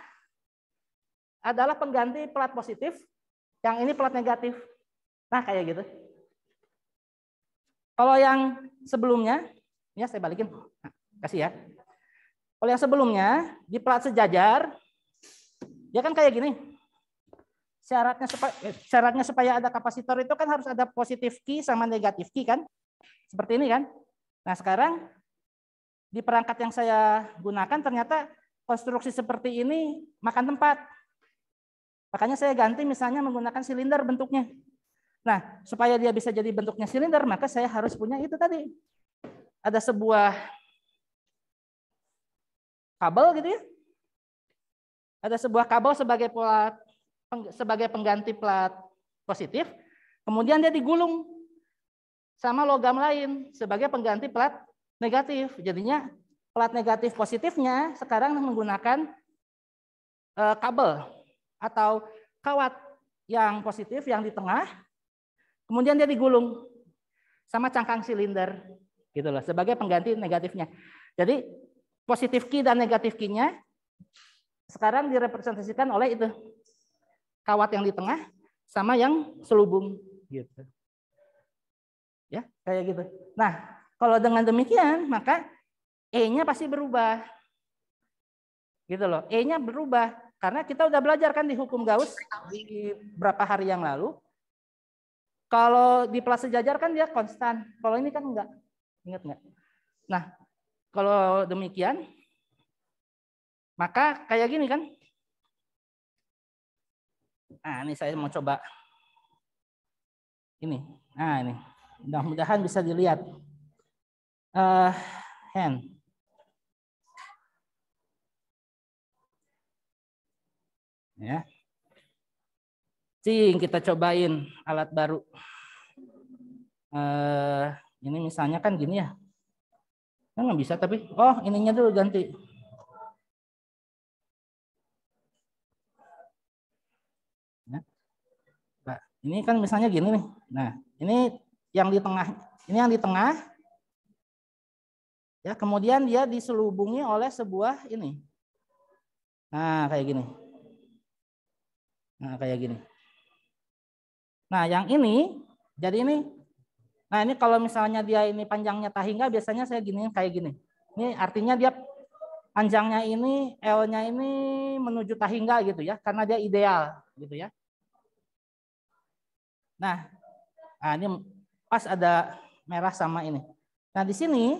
adalah pengganti plat positif, yang ini plat negatif. Nah, kayak gitu. Kalau yang sebelumnya, ya saya balikin. Nah, kasih ya. Kalau yang sebelumnya di plat sejajar, dia kan kayak gini. Syaratnya supaya ada kapasitor itu kan harus ada positif key sama negatif key kan? Seperti ini kan? Nah sekarang di perangkat yang saya gunakan ternyata konstruksi seperti ini makan tempat. Makanya saya ganti misalnya menggunakan silinder bentuknya. Nah supaya dia bisa jadi bentuknya silinder maka saya harus punya itu tadi. Ada sebuah kabel gitu ya. Ada sebuah kabel sebagai pengganti plat positif, kemudian dia digulung sama logam lain sebagai pengganti plat negatif. Jadinya plat negatif positifnya sekarang menggunakan kabel atau kawat yang positif yang di tengah, kemudian dia digulung sama cangkang silinder, gitu loh, sebagai pengganti negatifnya. Jadi positif key dan negatif key-nya sekarang direpresentasikan oleh itu kawat yang di tengah sama yang selubung gitu. Ya, kayak gitu. Nah, kalau dengan demikian maka E-nya pasti berubah. Gitu loh. E-nya berubah karena kita udah belajar kan di hukum Gauss di berapa hari yang lalu. Kalau di plat sejajar kan dia konstan. Kalau ini kan enggak. Ingat enggak? Nah, kalau demikian maka kayak gini kan. Nah, ini saya mau coba ini. Nah, ini. Mudah-mudahan bisa dilihat. Hand. Ya. Cing, kita cobain alat baru. Ini misalnya kan gini ya. Kan nggak bisa tapi, oh ininya dulu ganti. Ya. Nah, ini kan misalnya gini nih. Nah, ini yang di tengah. Ini yang di tengah. Ya, kemudian dia diselubungi oleh sebuah ini. Nah, kayak gini. Nah, kayak gini. Nah, yang ini, jadi ini. Nah, ini kalau misalnya dia ini panjangnya tahingga, biasanya saya gini, kayak gini. Ini artinya dia panjangnya ini, L-nya ini menuju tahingga gitu ya, karena dia ideal gitu ya. Nah, ini pas ada merah sama ini. Nah, di sini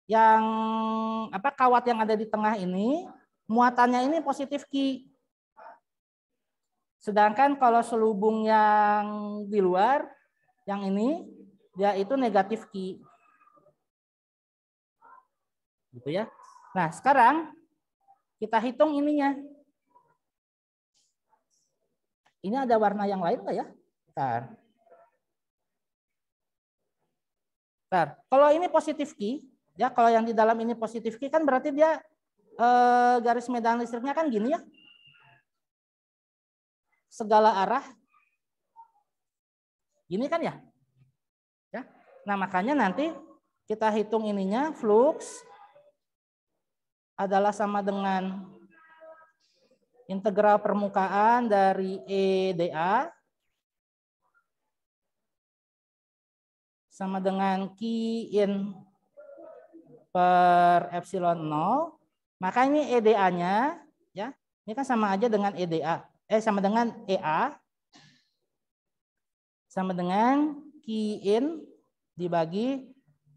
yang apa kawat yang ada di tengah ini muatannya ini positif Ki. Sedangkan kalau selubung yang di luar yang ini dia itu negatif Ki. Gitu ya. Nah, sekarang kita hitung ininya. Ini ada warna yang lain nggak ya? Bentar. Kalau ini positif Ki, ya kalau yang di dalam ini positif Ki kan berarti dia garis medan listriknya kan gini ya. Segala arah. Gini kan ya? Ya. Nah, makanya nanti kita hitung ininya flux adalah sama dengan integral permukaan dari EdA sama dengan Q in per epsilon 0, maka ini EDA-nya ya, ini kan sama aja dengan EDA, sama dengan EA sama dengan Q in dibagi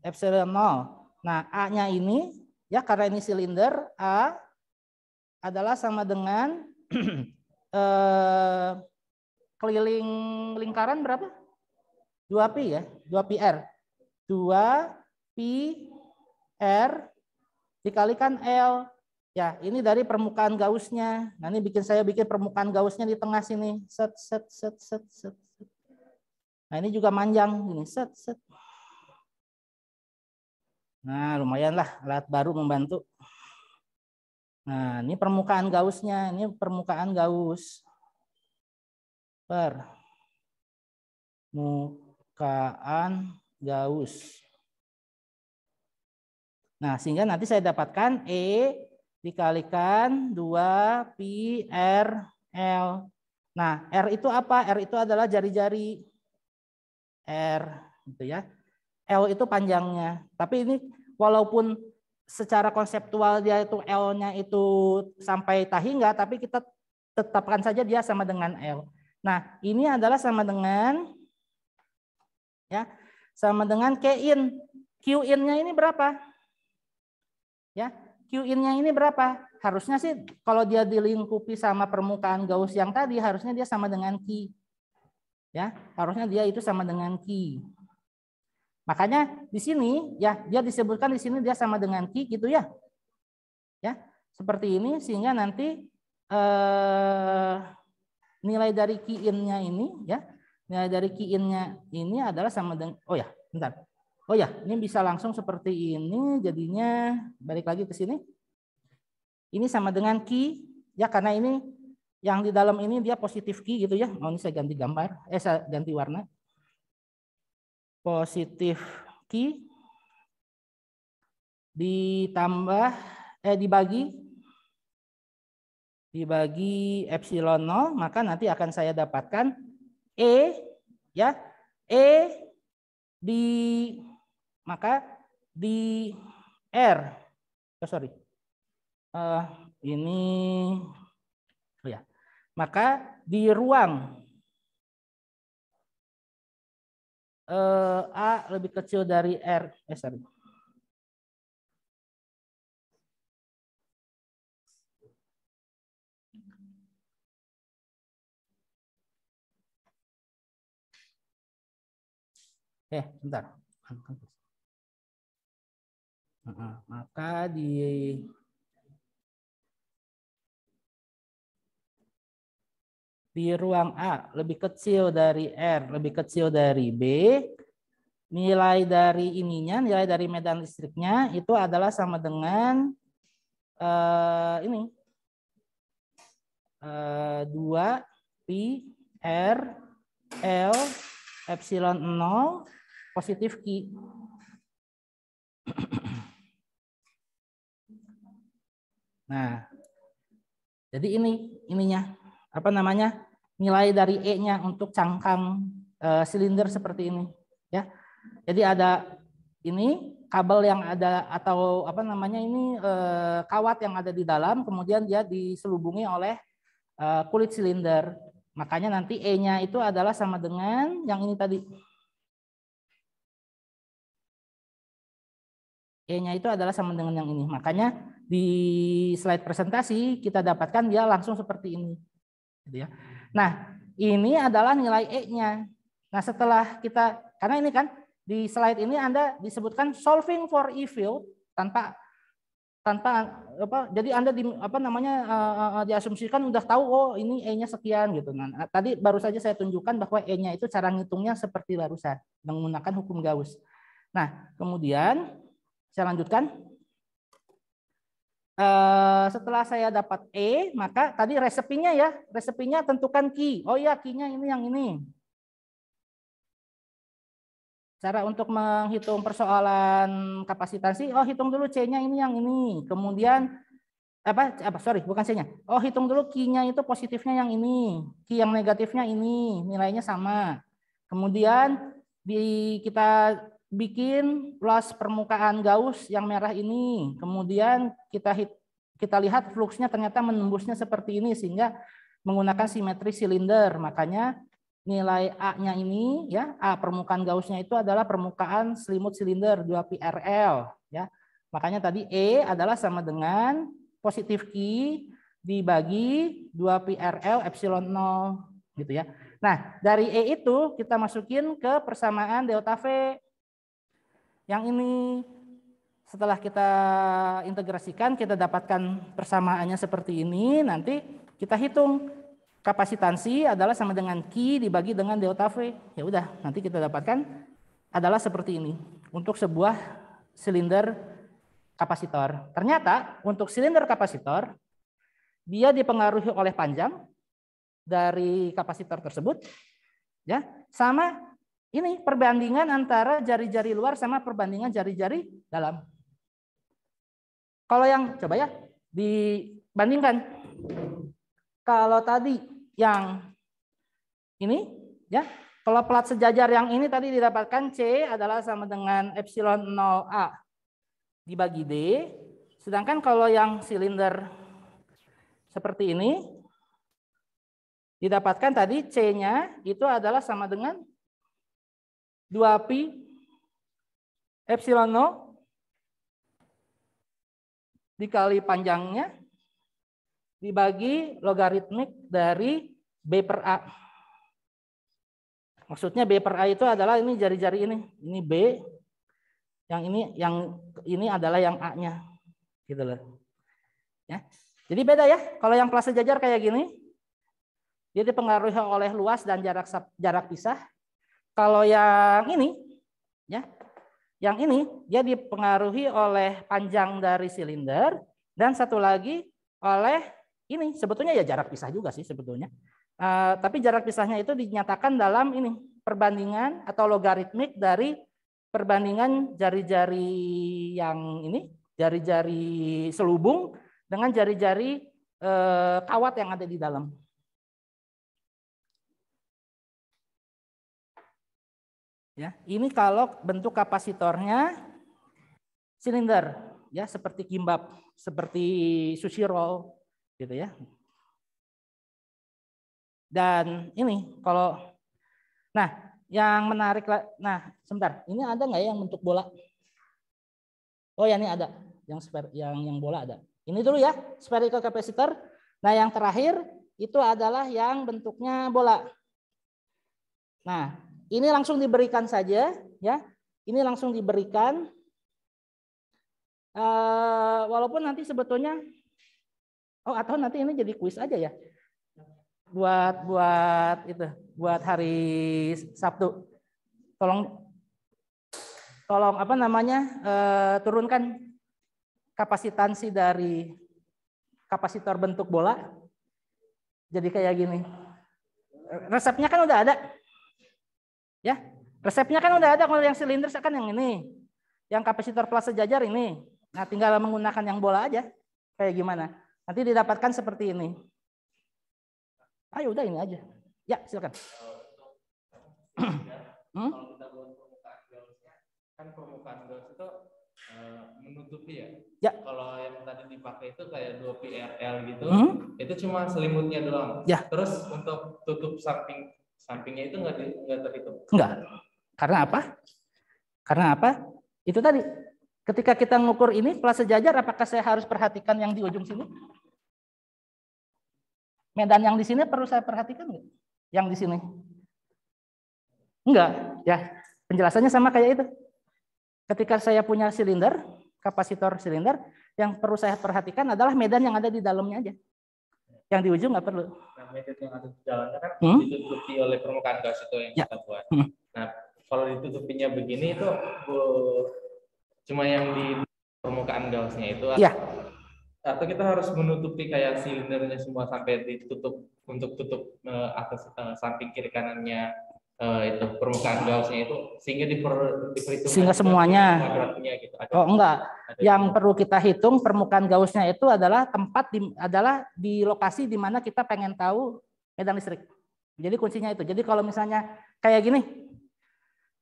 epsilon 0. Nah, A-nya ini ya karena ini silinder, A adalah sama dengan keliling lingkaran berapa? 2pi ya, 2pi R. 2pi R dikalikan L. Ya, ini dari permukaan Gauss-nya. Nah, ini saya bikin permukaan Gauss-nya di tengah sini. Set, set, set, set, set. Nah, ini juga manjang. Ini set, set. Nah, lumayan lah alat baru membantu. Nah, ini permukaan Gauss-nya. Ini permukaan Gauss. Permukaan Gauss. Nah, sehingga nanti saya dapatkan E dikalikan 2pi R L. Nah, R itu apa? R itu adalah jari-jari. R gitu ya. L itu panjangnya. Tapi ini walaupun secara konseptual dia itu L-nya itu sampai tahingga, tapi kita tetapkan saja dia sama dengan L. Nah, ini adalah sama dengan ya, sama dengan Q in. Q in-nya ini berapa? Ya, Q in-nya ini berapa? Harusnya sih kalau dia dilingkupi sama permukaan Gauss yang tadi, harusnya dia sama dengan Q. Ya, harusnya dia itu sama dengan Q. Makanya di sini ya dia disebutkan di sini dia sama dengan Q gitu ya. Ya, seperti ini sehingga nanti nilai dari Q in-nya ini ya, nilai dari Q in-nya ini adalah sama dengan, oh ya, bentar. Oh ya, ini bisa langsung seperti ini, jadinya balik lagi ke sini. Ini sama dengan Q, ya karena ini yang di dalam ini dia positif Q gitu ya. Oh, ini saya ganti gambar, saya ganti warna. Positif Q ditambah, dibagi epsilon 0, maka nanti akan saya dapatkan E, ya, E maka di R, ini, oh ya, maka di ruang A lebih kecil dari R, bentar. Maka di ruang A lebih kecil dari R, lebih kecil dari B, nilai dari ininya, nilai dari medan listriknya itu adalah sama dengan ini 2pi R L epsilon 0 positif Q. Nah, jadi ininya apa namanya, nilai dari E-nya untuk cangkang silinder seperti ini ya. Jadi ada ini kabel yang ada atau apa namanya ini kawat yang ada di dalam, kemudian dia diselubungi oleh kulit silinder. Makanya nanti E-nya itu adalah sama dengan yang ini tadi. E-nya itu adalah sama dengan yang ini. Makanya di slide presentasi kita dapatkan dia langsung seperti ini. Gitu ya. Nah, ini adalah nilai E-nya. Nah, setelah kita, karena ini kan di slide ini Anda disebutkan solving for E field tanpa apa, jadi Anda diasumsikan udah tahu oh ini E-nya sekian gitu. Nah, tadi baru saja saya tunjukkan bahwa E-nya itu cara ngitungnya seperti barusan menggunakan hukum Gauss. Nah, kemudian saya lanjutkan. Setelah saya dapat E, maka tadi resepinya ya, resepinya tentukan Q. Oh iya, Q-nya ini yang ini. Cara untuk menghitung persoalan kapasitansi, oh hitung dulu C-nya ini yang ini. Kemudian bukan C-nya. Oh hitung dulu Q-nya itu positifnya yang ini, Q yang negatifnya ini, nilainya sama. Kemudian kita bikin luas permukaan Gauss yang merah ini, kemudian kita lihat fluksnya ternyata menembusnya seperti ini sehingga menggunakan simetri silinder. Makanya nilai A-nya ini ya, A permukaan Gauss-nya itu adalah permukaan selimut silinder 2πRL ya. Makanya tadi E adalah sama dengan positif Q dibagi 2πRL epsilon 0 gitu ya. Nah, dari E itu kita masukin ke persamaan delta V. Yang ini setelah kita integrasikan, kita dapatkan persamaannya seperti ini. Nanti kita hitung kapasitansi adalah sama dengan Q dibagi dengan delta V. Ya udah, nanti kita dapatkan adalah seperti ini untuk sebuah silinder kapasitor. Ternyata untuk silinder kapasitor dia dipengaruhi oleh panjang dari kapasitor tersebut, ya, sama ini perbandingan antara jari-jari luar sama perbandingan jari-jari dalam. Kalau yang coba ya dibandingkan. Kalau tadi yang ini ya, kalau plat sejajar yang ini tadi didapatkan C adalah sama dengan epsilon 0A dibagi D. Sedangkan kalau yang silinder seperti ini didapatkan tadi C-nya itu adalah sama dengan 2π epsilon 0 dikali panjangnya dibagi logaritmik dari B per A. Maksudnya B per A itu adalah ini jari-jari ini B, yang ini adalah yang A-nya, gitu loh. Ya. Jadi beda ya, kalau yang plat sejajar kayak gini, dia dipengaruhi oleh luas dan jarak pisah. Kalau yang ini, ya, yang ini dia dipengaruhi oleh panjang dari silinder dan satu lagi oleh ini sebetulnya ya jarak pisah juga sih sebetulnya. Tapi jarak pisahnya itu dinyatakan dalam ini perbandingan atau logaritmik dari perbandingan jari-jari yang ini, jari-jari selubung dengan jari-jari kawat yang ada di dalam. Ya, ini kalau bentuk kapasitornya silinder, ya seperti kimbap, seperti sushi roll, gitu ya. Dan ini kalau, nah yang menarik, nah sebentar, ini ada nggak ya yang bentuk bola? Oh ya ini ada, yang bola ada. Ini dulu ya, spherical capacitor. Nah yang terakhir itu adalah yang bentuknya bola. Nah ini langsung diberikan saja, ya. Ini langsung diberikan, walaupun nanti sebetulnya, atau nanti ini jadi kuis aja ya, buat hari Sabtu. Tolong apa namanya, turunkan kapasitansi dari kapasitor bentuk bola. Jadi kayak gini. Resepnya kan udah ada. Ya, resepnya kan udah ada. Kalau yang silinder kan yang ini, yang kapasitor plat sejajar ini. Nah, tinggal menggunakan yang bola aja. Kayak gimana? Nanti didapatkan seperti ini. Ayo udah ini aja. Ya, silakan. Kalau kita buat permukaan Gauss-nya, kan permukaan Gauss itu menutupi ya. Ya. Kalau yang tadi dipakai itu kayak 2πRL gitu, itu cuma selimutnya doang. Ya. Terus untuk tutup sampingnya itu nggak terhitung? Enggak. Karena apa? Karena apa? Itu tadi. Ketika kita ngukur ini plat sejajar, apakah saya harus perhatikan yang di ujung sini? Medan yang di sini perlu saya perhatikan nggak? Yang di sini? Enggak. Ya. Penjelasannya sama kayak itu. Ketika saya punya silinder, kapasitor silinder, yang perlu saya perhatikan adalah medan yang ada di dalamnya aja. Yang di ujung nggak perlu. Nah, medan yang ada di dalamnya kan ditutupi oleh permukaan gas itu yang kita buat. Nah, kalau ditutupinya begini itu cuma yang di permukaan Gauss-nya itu, atau kita harus menutupi kayak silindernya semua sampai ditutup untuk tutup atas samping kiri kanannya itu permukaan Gauss-nya itu sehingga diperhitungkan sehingga semuanya gitu. Enggak. Yang perlu kita hitung permukaan Gauss-nya itu adalah adalah di lokasi di mana kita pengen tahu medan listrik. Jadi kuncinya itu. Jadi kalau misalnya kayak gini,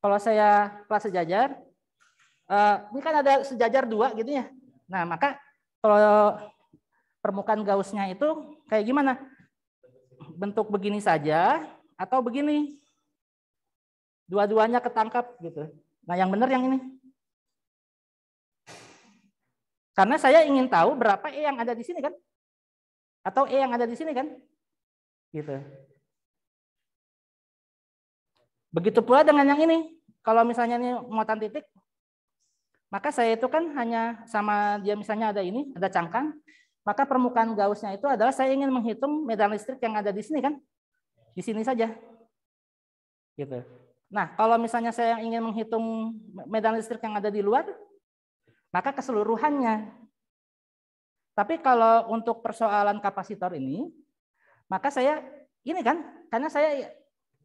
kalau saya kelas sejajar, ini kan ada sejajar 2 gitu ya. Nah, maka kalau permukaan Gauss-nya itu kayak gimana? Bentuk begini saja atau begini? Dua-duanya ketangkap gitu. Nah, yang benar yang ini. Karena saya ingin tahu berapa E yang ada di sini kan? Atau E yang ada di sini kan? Gitu. Begitu pula dengan yang ini. Kalau misalnya ini muatan titik, maka saya itu kan hanya sama dia misalnya ada ini, ada cangkang, maka permukaan Gauss-nya itu adalah saya ingin menghitung medan listrik yang ada di sini kan? Di sini saja. Gitu. Nah, kalau misalnya saya ingin menghitung medan listrik yang ada di luar, maka keseluruhannya. Tapi kalau untuk persoalan kapasitor ini, maka saya ini kan, karena saya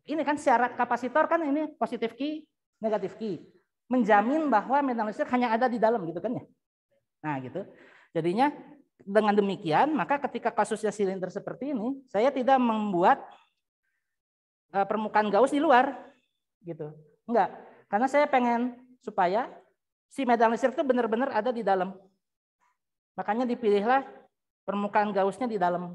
ini kan syarat kapasitor kan ini positif Q, negatif Q. Menjamin bahwa medan listrik hanya ada di dalam gitu kan ya. Nah gitu. Jadinya dengan demikian, maka ketika kasusnya silinder seperti ini, saya tidak membuat permukaan Gauss di luar. Gitu. Enggak. Karena saya pengen supaya si medan listrik itu benar-benar ada di dalam. Makanya dipilihlah permukaan Gauss-nya di dalam.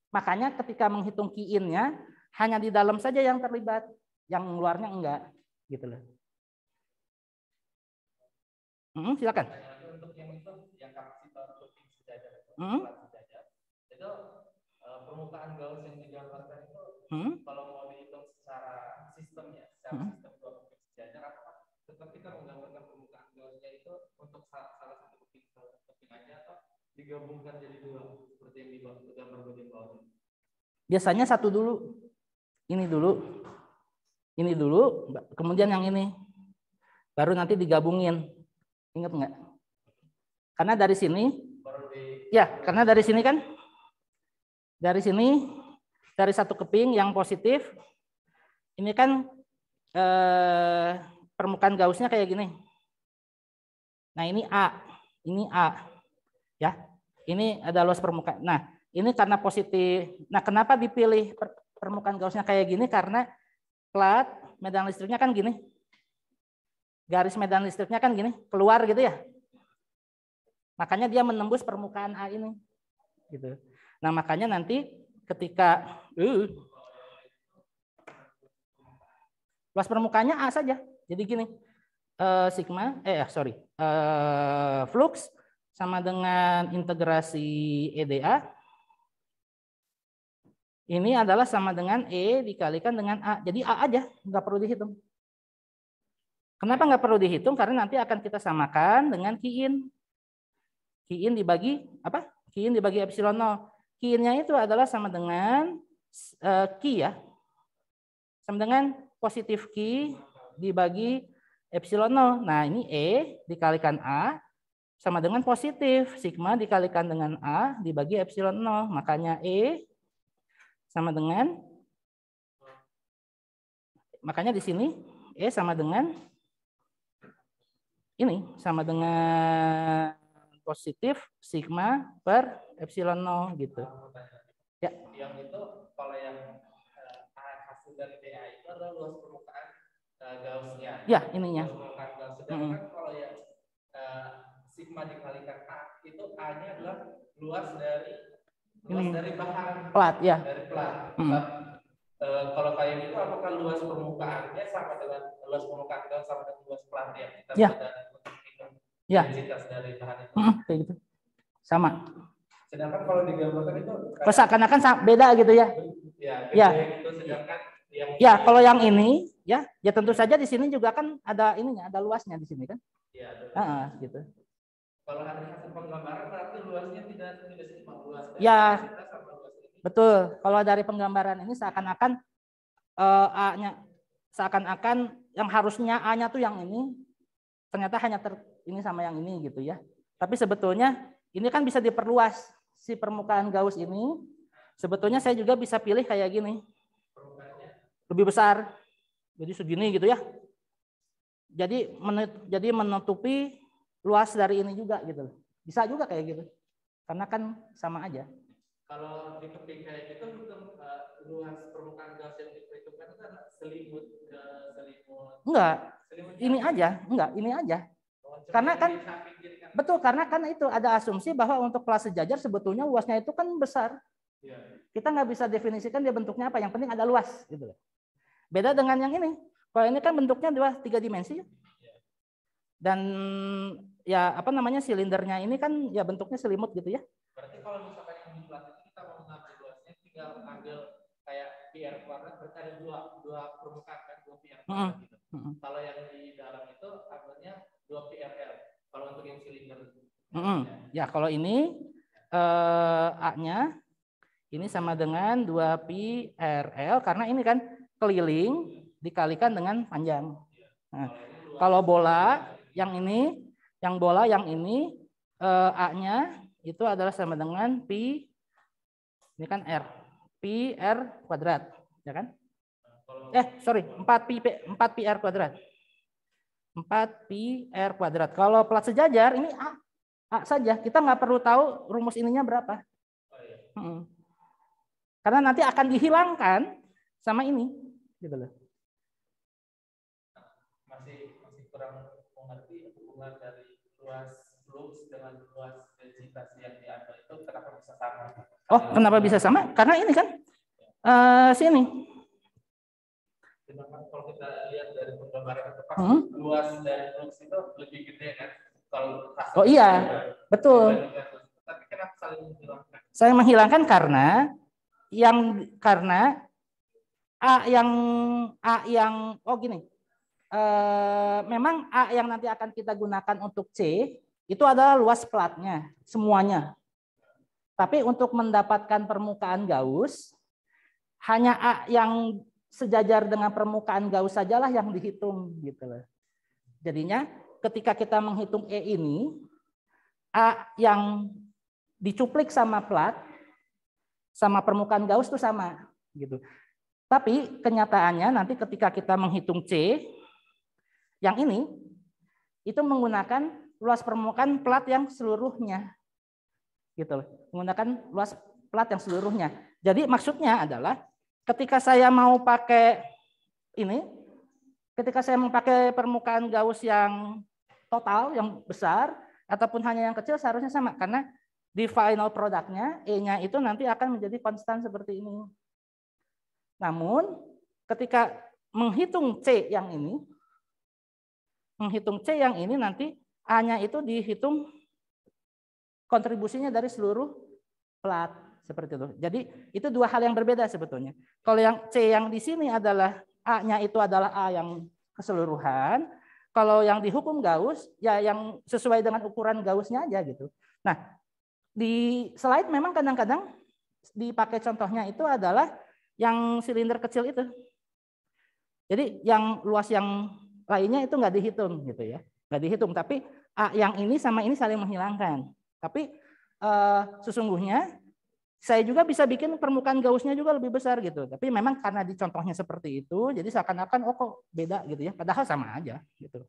Makanya ketika menghitung Q-in-nya hanya di dalam saja yang terlibat, yang luarnya enggak, gitu loh. Silakan. Untuk yang itu, yang kapasitor looping sejajar itu, itu permukaan Gauss yang digambarkan itu, kalau mau dihitung secara sistem ya, secara sistem dua looping sejajar, apakah tetap kita menggambarkan permukaan Gauss-nya itu untuk salah satu looping aja atau digabungkan jadi 2 seperti yang di gambar bagian bawah? Biasanya satu dulu. Ini dulu, kemudian yang ini. Baru nanti digabungin. Ingat nggak? Karena dari sini, karena dari sini kan, dari satu keping yang positif, ini kan permukaan Gauss-nya kayak gini. Nah ini A, ya. Ini ada luas permukaan. Nah ini karena positif. Nah kenapa dipilih permukaan Gauss-nya kayak gini? Karena plat medan listriknya kan gini. Garis medan listriknya kan gini, keluar gitu ya. Makanya dia menembus permukaan A ini. Gitu. Nah, makanya nanti ketika luas permukaannya A saja. Jadi gini. Flux sama dengan integrasi EDA. Ini adalah sama dengan E dikalikan dengan A. Jadi A aja, nggak perlu dihitung. Kenapa nggak perlu dihitung? Karena nanti akan kita samakan dengan Q-in. Q-in dibagi apa? Q-in dibagi epsilon 0. Q-in-nya itu adalah sama dengan Q ya. Sama dengan positif Q dibagi epsilon 0. Nah ini E dikalikan A sama dengan positif. Sigma dikalikan dengan A dibagi epsilon 0. Makanya E sama dengan, makanya di sini E sama dengan ini, sama dengan positif sigma per epsilon 0 gitu. Ya. Yang itu kalau yang hasil dari DA itu adalah luas permukaan Gauss-nya. Ya, ininya. Luas permukaan Gauss. Sedangkan kalau yang sigma dikalikan A itu A-nya adalah luas dari bahan plat ya. Dari plat. Kalau kayak gitu apakah luas permukaannya sama dengan luas permukaan Gauss sama dengan luas plat yang kita ya. Densitas dari bahan itu. Kayak gitu. Sama. Sedangkan kalau digambarkan itu seakan-akan beda gitu ya. Ya. Gitu, sedangkan yang kalau yang ini ya tentu saja di sini juga kan ada ininya, ada luasnya di sini kan. Iya. Gitu. Kalau hasil penggambaran berarti luasnya tidak sama luas. Ya. Betul. Kalau dari penggambaran ini seakan-akan A-nya seakan-akan yang harusnya A-nya tuh yang ini ternyata hanya ini sama yang ini gitu ya. Tapi sebetulnya ini kan bisa diperluas si permukaan Gauss ini. Sebetulnya saya juga bisa pilih kayak gini. Lebih besar. Jadi segini gitu ya. Jadi menutupi luas dari ini juga gitu. Bisa juga kayak gitu. Karena kan sama aja. Kalau di keping kayak gitu luas permukaan Gauss yang diperhitungkan itu kan selimut Enggak. Ini aja, enggak, ini aja. Karena kan betul, karena kan itu ada asumsi bahwa untuk kelas sejajar sebetulnya luasnya itu kan besar. Kita nggak bisa definisikan dia bentuknya apa, yang penting ada luas gitu. Beda dengan yang ini. Kalau ini kan bentuknya 3 dimensi. Dan ya apa namanya silindernya ini kan ya bentuknya selimut gitu ya. Berarti kalau misalkan yang di plat itu kita mau mengambil luasnya tinggal ambil kayak PR kuadrat, berarti ada dua permukaan kan, 2 PR kuadrat gitu. Kalau yang di dalam itu ambilnya 2 PRL. Kalau untuk yang silinder. Ya kalau ini A-nya ini sama dengan 2 PRL karena ini kan keliling dikalikan dengan panjang. Nah, kalau bola yang ini, A-nya itu adalah sama dengan Pi, ini kan R, Pi R kuadrat, ya kan? 4 Pi R kuadrat. 4 Pi R kuadrat. Kalau plat sejajar ini A saja, kita nggak perlu tahu rumus ininya berapa. Karena nanti akan dihilangkan sama ini, gitu loh. Masih kurang mengerti hubungan dari luas flux dengan luas densitas yang diambil itu kenapa bisa sama? Oh, kenapa bisa sama? Karena ini kan sini. Kalau kita lihat dari penggambaran itu pasti luas dari flux itu lebih gede kan? Kalau oh iya, betul. Tapi kenapa saling menghilangkan? Saling menghilangkan karena memang A yang nanti akan kita gunakan untuk C itu adalah luas platnya semuanya. Tapi untuk mendapatkan permukaan Gauss hanya A yang sejajar dengan permukaan Gauss sajalah yang dihitung gitu loh. Jadinya ketika kita menghitung E ini A yang dicuplik sama plat sama permukaan Gauss itu sama gitu. Tapi kenyataannya nanti ketika kita menghitung C yang ini itu menggunakan luas permukaan plat yang seluruhnya. Gitu loh. Menggunakan luas plat yang seluruhnya. Jadi maksudnya adalah ketika saya mau pakai ini, ketika saya mau pakai permukaan Gauss yang total, yang besar, ataupun hanya yang kecil seharusnya sama. Karena di final produknya, E-nya itu nanti akan menjadi konstan seperti ini. Namun, ketika menghitung C yang ini nanti A-nya itu dihitung kontribusinya dari seluruh plat. Seperti itu. Jadi, itu 2 hal yang berbeda sebetulnya. Kalau yang C yang di sini adalah A-nya itu adalah A yang keseluruhan. Kalau yang dihukum Gauss, ya yang sesuai dengan ukuran Gauss-nya aja gitu. Nah, di slide memang kadang-kadang dipakai contohnya itu adalah yang silinder kecil itu. Jadi yang luas yang lainnya itu nggak dihitung gitu ya, nggak dihitung. Tapi A yang ini sama ini saling menghilangkan. Tapi sesungguhnya saya juga bisa bikin permukaan Gauss-nya juga lebih besar gitu. Tapi memang karena di contohnya seperti itu, jadi seakan-akan oh kok beda gitu ya. Padahal sama aja gitu.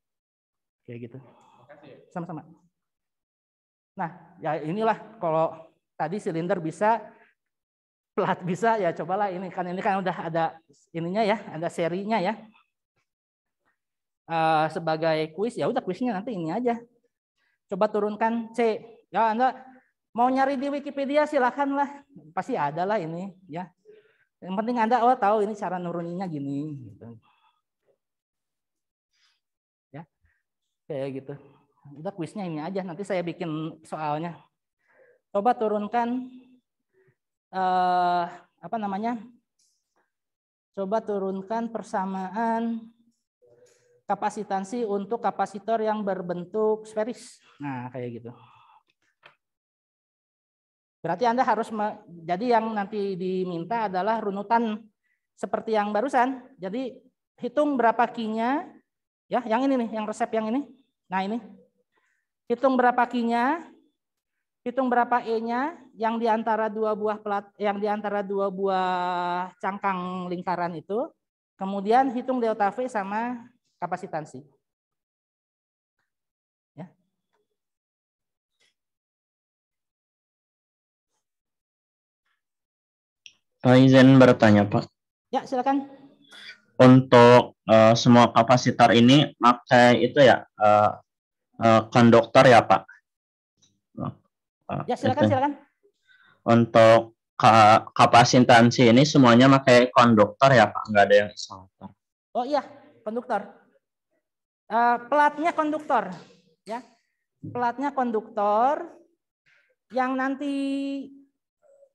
Kayak gitu. Sama-sama. Nah, ya inilah kalau tadi silinder bisa, plat bisa, ya cobalah ini kan udah ada ininya ya, ada serinya ya. Sebagai kuis ya udah kuisnya nanti ini aja. Coba turunkan C. Ya Anda mau nyari di Wikipedia silakanlah, pasti ada lah ini ya. Yang penting Anda tahu ini cara nuruninnya gini gitu. Ya. Kayak gitu. Udah kuisnya ini aja, nanti saya bikin soalnya. Coba turunkan coba turunkan persamaan kapasitansi untuk kapasitor yang berbentuk sferis. Nah, kayak gitu. Berarti Anda harus jadi yang nanti diminta adalah runutan seperti yang barusan. Jadi hitung berapa Q-nya, ya, yang ini nih, yang resep yang ini. Nah, ini. Hitung berapa Q-nya, hitung berapa E-nya yang di antara 2 buah plat, yang di antara 2 buah cangkang lingkaran itu. Kemudian hitung delta V sama kapasitansi. Ya. Pak izin bertanya, Pak. Ya, silakan. untuk semua kapasitor ini pakai itu ya konduktor ya Pak? Ya silakan. Untuk kapasitansi ini semuanya pakai konduktor ya Pak, nggak ada yang isolator. Oh iya, konduktor. Pelatnya konduktor, ya. Pelatnya konduktor. Yang nanti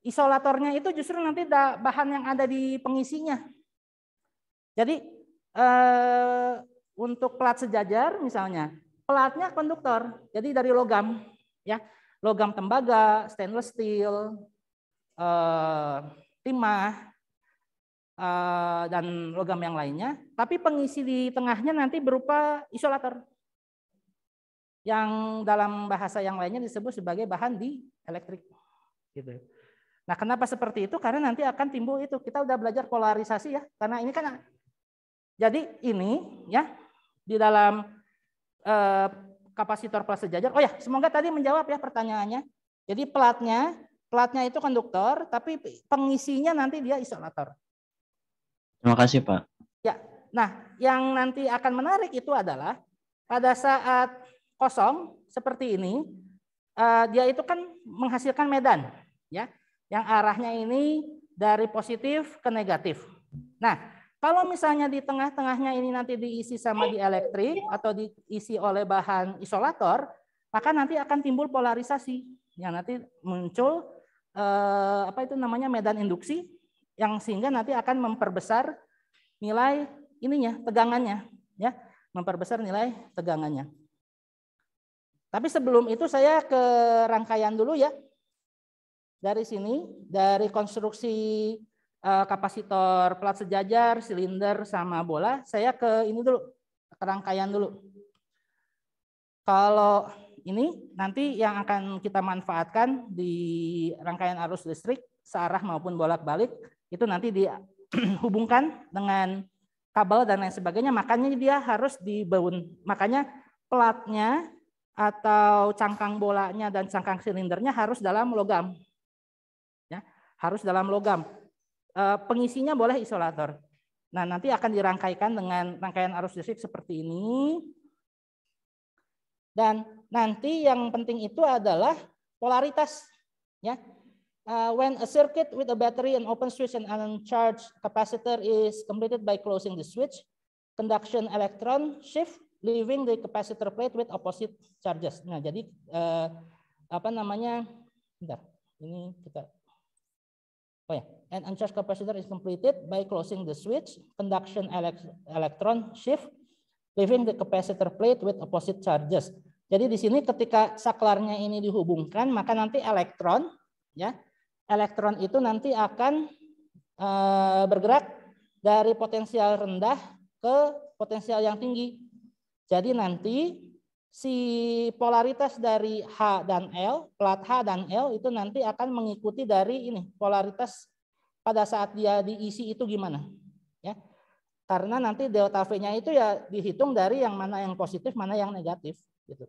isolatornya itu justru nanti bahan yang ada di pengisinya. Jadi untuk pelat sejajar misalnya, pelatnya konduktor. Jadi dari logam, ya, logam tembaga, stainless steel, timah, dan logam yang lainnya. Tapi pengisi di tengahnya nanti berupa isolator, yang dalam bahasa yang lainnya disebut sebagai bahan dielektrik. Gitu. Nah, kenapa seperti itu? Karena nanti akan timbul itu. Kita udah belajar polarisasi ya. Karena ini kan, jadi ini ya di dalam kapasitor pelat sejajar. Oh ya, semoga tadi menjawab ya pertanyaannya. Jadi pelatnya itu konduktor, tapi pengisinya nanti dia isolator. Terima kasih Pak. Ya, nah yang nanti akan menarik itu adalah pada saat kosong seperti ini, dia itu kan menghasilkan medan, ya, yang arahnya ini dari positif ke negatif. Nah, kalau misalnya di tengah-tengahnya ini nanti diisi sama dielektrik atau diisi oleh bahan isolator, maka nanti akan timbul polarisasi yang nanti muncul apa itu namanya medan induksi, yang sehingga nanti akan memperbesar nilai ininya, tegangannya, ya, memperbesar nilai tegangannya. Tapi sebelum itu saya ke rangkaian dulu ya. Dari sini, dari konstruksi kapasitor pelat sejajar, silinder sama bola, saya ke ini dulu, ke rangkaian dulu. Kalau ini nanti yang akan kita manfaatkan di rangkaian arus listrik searah maupun bolak-balik, itu nanti dihubungkan dengan kabel dan lain sebagainya, makanya dia harus dibaun. Makanya pelatnya atau cangkang bolanya dan cangkang silindernya harus dalam logam. Ya, harus dalam logam. Pengisinya boleh isolator. Nah, nanti akan dirangkaikan dengan rangkaian arus listrik seperti ini. Dan nanti yang penting itu adalah polaritas. Ya, when a circuit with a battery, an open switch, and uncharged capacitor is completed by closing the switch, conduction electron shift leaving the capacitor plate with opposite charges. Nah, jadi apa namanya? Bentar, ini kita. Oh ya, an uncharged capacitor is completed by closing the switch, conduction electron shift leaving the capacitor plate with opposite charges. Jadi di sini ketika saklarnya ini dihubungkan, maka nanti elektron, ya, elektron itu nanti akan bergerak dari potensial rendah ke potensial yang tinggi. Jadi nanti si polaritas dari H dan L, plat H dan L itu nanti akan mengikuti dari ini polaritas pada saat dia diisi itu gimana, ya. Karena nanti delta V-nya itu ya dihitung dari yang mana yang positif, mana yang negatif, gitu.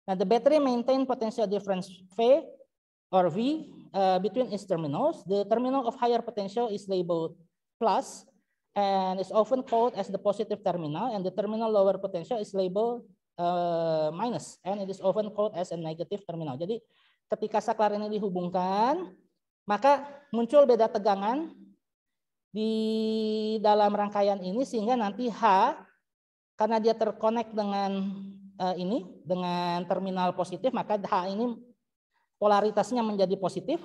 Nah, the battery maintain potential difference V or V between its terminals. The terminal of higher potential is labeled plus and is often called as the positive terminal, and the terminal lower potential is labeled minus, and it is often called as a negative terminal. Jadi ketika saklar ini dihubungkan, maka muncul beda tegangan di dalam rangkaian ini, sehingga nanti H, karena dia terkonek dengan ini, dengan terminal positif, maka H ini polaritasnya menjadi positif,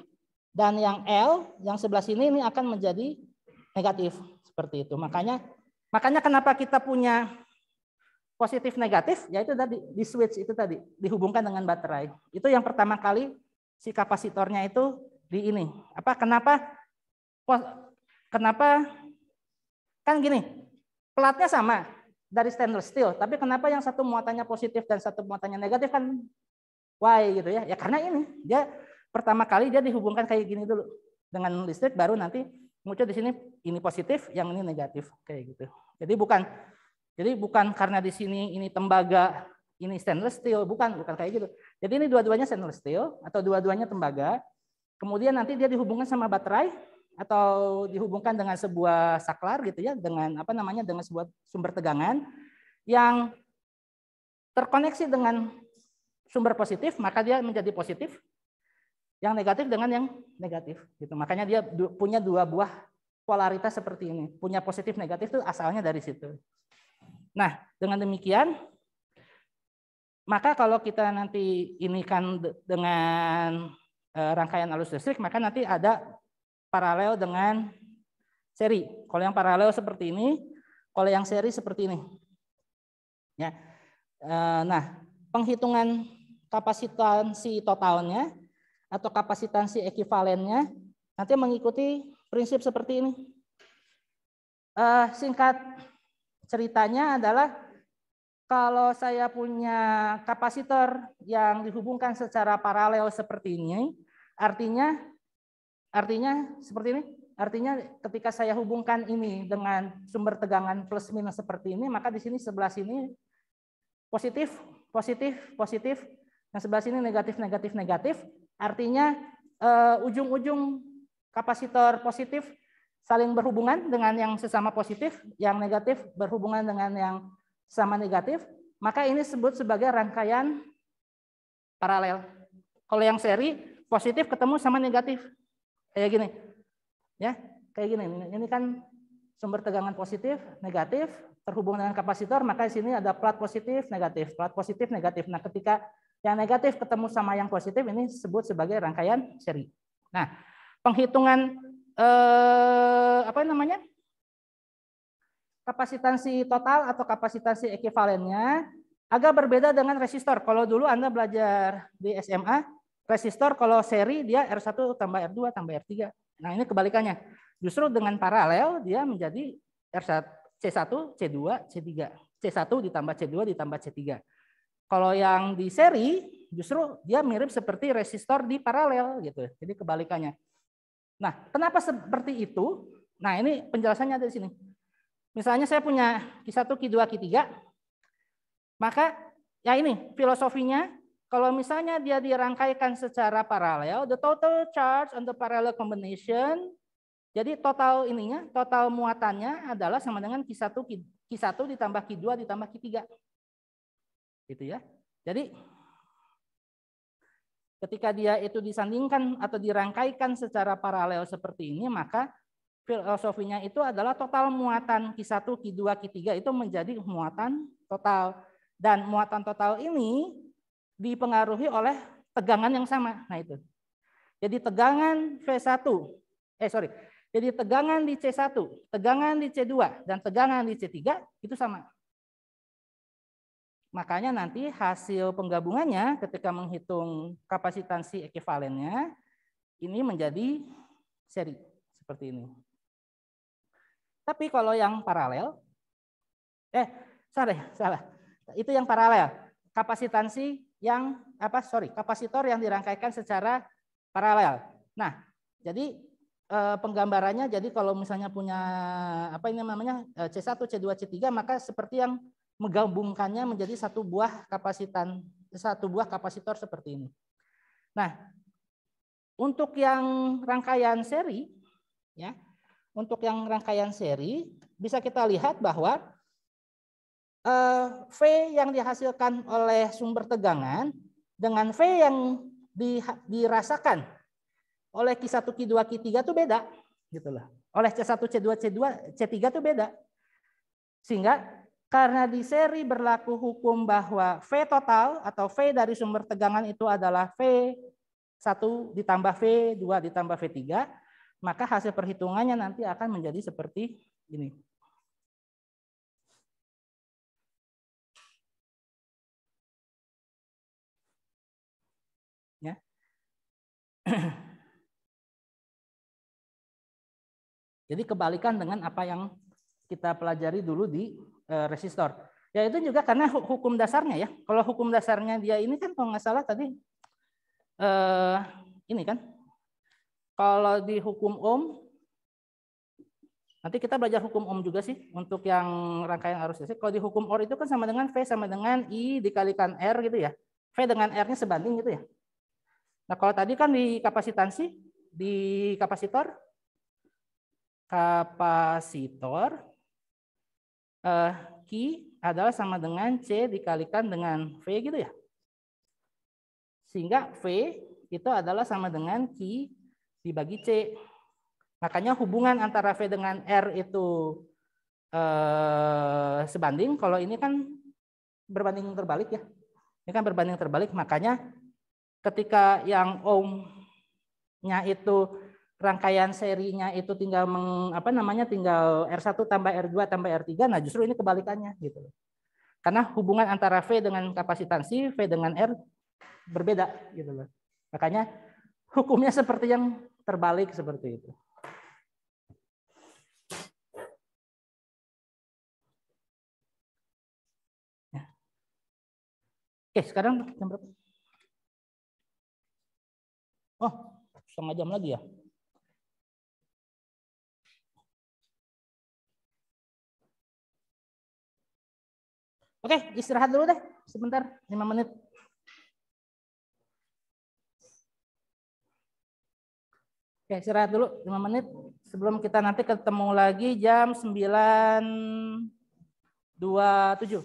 dan yang L, yang sebelah sini ini akan menjadi negatif. Seperti itu. Makanya kenapa kita punya positif negatif, yaitu tadi di switch itu tadi dihubungkan dengan baterai. Itu yang pertama kali si kapasitornya itu di ini. Kenapa kan gini, pelatnya sama dari stainless steel, tapi kenapa yang satu muatannya positif dan satu muatannya negatif kan why gitu ya? Ya karena ini dia pertama kali dia dihubungkan kayak gini dulu dengan listrik, baru nanti muncul di sini ini positif, yang ini negatif kayak gitu. Jadi bukan karena di sini ini tembaga, ini stainless steel, bukan kayak gitu. Jadi ini dua-duanya stainless steel atau dua-duanya tembaga. Kemudian nanti dia dihubungkan sama baterai, atau dihubungkan dengan sebuah saklar gitu ya, dengan apa namanya, dengan sebuah sumber tegangan yang terkoneksi dengan sumber positif, maka dia menjadi positif. Yang negatif dengan yang negatif gitu. Makanya dia punya dua buah polaritas seperti ini. Punya positif negatif itu asalnya dari situ. Nah, dengan demikian maka kalau kita nanti ini kan dengan rangkaian arus listrik, maka nanti ada paralel dengan seri. Kalau yang paralel seperti ini, kalau yang seri seperti ini. Ya. Nah, penghitungan kapasitansi totalnya atau kapasitansi ekivalennya nanti mengikuti prinsip seperti ini. Singkat ceritanya adalah kalau saya punya kapasitor yang dihubungkan secara paralel seperti ini, artinya seperti ini. Artinya ketika saya hubungkan ini dengan sumber tegangan plus minus seperti ini, maka di sini sebelah sini positif, positif, positif, yang sebelah sini negatif, negatif, negatif. Artinya ujung-ujung kapasitor positif saling berhubungan dengan yang sesama positif, yang negatif berhubungan dengan yang sama negatif, maka ini disebut sebagai rangkaian paralel. Kalau yang seri, positif ketemu sama negatif. Kayak gini. Ya, kayak gini. Ini kan sumber tegangan positif, negatif, terhubung dengan kapasitor, maka di sini ada plat positif, negatif, plat positif, negatif. Nah, ketika yang negatif ketemu sama yang positif, ini disebut sebagai rangkaian seri. Nah, penghitungan apa namanya? Kapasitansi total atau kapasitansi ekivalennya agak berbeda dengan resistor. Kalau dulu Anda belajar di SMA, resistor kalau seri dia R1 tambah R2 tambah R3. Nah, ini kebalikannya. Justru dengan paralel dia menjadi R1, C1, C2, C3. C1 ditambah C2 ditambah C3. Kalau yang di seri justru dia mirip seperti resistor di paralel gitu. Jadi kebalikannya. Nah, kenapa seperti itu? Nah, ini penjelasannya ada di sini. Misalnya saya punya Q1, Q2, Q3, maka ya ini filosofinya, kalau misalnya dia dirangkaikan secara paralel, the total charge on the parallel combination, jadi total ininya, total muatannya adalah sama dengan Q1 ditambah Q2 ditambah Q3. Gitu ya. Jadi ketika dia itu disandingkan atau dirangkaikan secara paralel seperti ini, maka filosofinya itu adalah total muatan Q1, Q2, Q3 itu menjadi muatan total. Dan muatan total ini dipengaruhi oleh tegangan yang sama. Nah itu. Jadi tegangan V1, jadi tegangan di C1, tegangan di C2, dan tegangan di C3 itu sama. Makanya nanti hasil penggabungannya ketika menghitung kapasitansi ekivalennya ini menjadi seri seperti ini. Tapi kalau yang paralel, salah. Itu yang paralel. Kapasitansi yang kapasitor yang dirangkaikan secara paralel. Nah, jadi penggambarannya jadi kalau misalnya punya C1, C2, C3 maka seperti yang menggabungkannya menjadi satu buah kapasitor seperti ini. Nah, untuk yang rangkaian seri, ya, bisa kita lihat bahwa V yang dihasilkan oleh sumber tegangan dengan V yang dirasakan oleh Q1, Q2, Q3 itu beda, gitu loh. Oleh C1, C2, C3 itu beda. Sehingga karena di seri berlaku hukum bahwa V total atau V dari sumber tegangan itu adalah V1 ditambah V2 ditambah V3, maka hasil perhitungannya nanti akan menjadi seperti ini. Ya. Jadi kebalikan dengan apa yang kita pelajari dulu di resistor. Ya itu juga karena hukum dasarnya ya. Kalau hukum dasarnya dia ini kan kalau nggak salah tadi ini kan. Kalau di hukum Ohm, nanti kita belajar hukum Ohm juga sih untuk yang rangkaian arus listrik. Kalau di hukum Ohm itu kan sama dengan V sama dengan I dikalikan R gitu ya. V dengan R-nya sebanding gitu ya. Nah kalau tadi kan di kapasitansi, di kapasitor, kapasitor Q adalah sama dengan C dikalikan dengan V gitu ya. Sehingga V itu adalah sama dengan Q dibagi C. Makanya hubungan antara V dengan R itu sebanding. Kalau ini kan berbanding terbalik ya. Ini kan berbanding terbalik. Makanya ketika yang ohmnya itu rangkaian serinya itu tinggal tinggal R1 tambah R2 tambah R3, nah justru ini kebalikannya gitu. Karena hubungan antara V dengan kapasitansi, V dengan R berbeda gitu loh. Makanya hukumnya seperti yang terbalik seperti itu. Ya. Oke, sekarang jam berapa? Oh, setengah jam lagi ya. Oke, istirahat dulu deh sebentar, 5 menit. Oke, istirahat dulu 5 menit sebelum kita nanti ketemu lagi jam 9.27.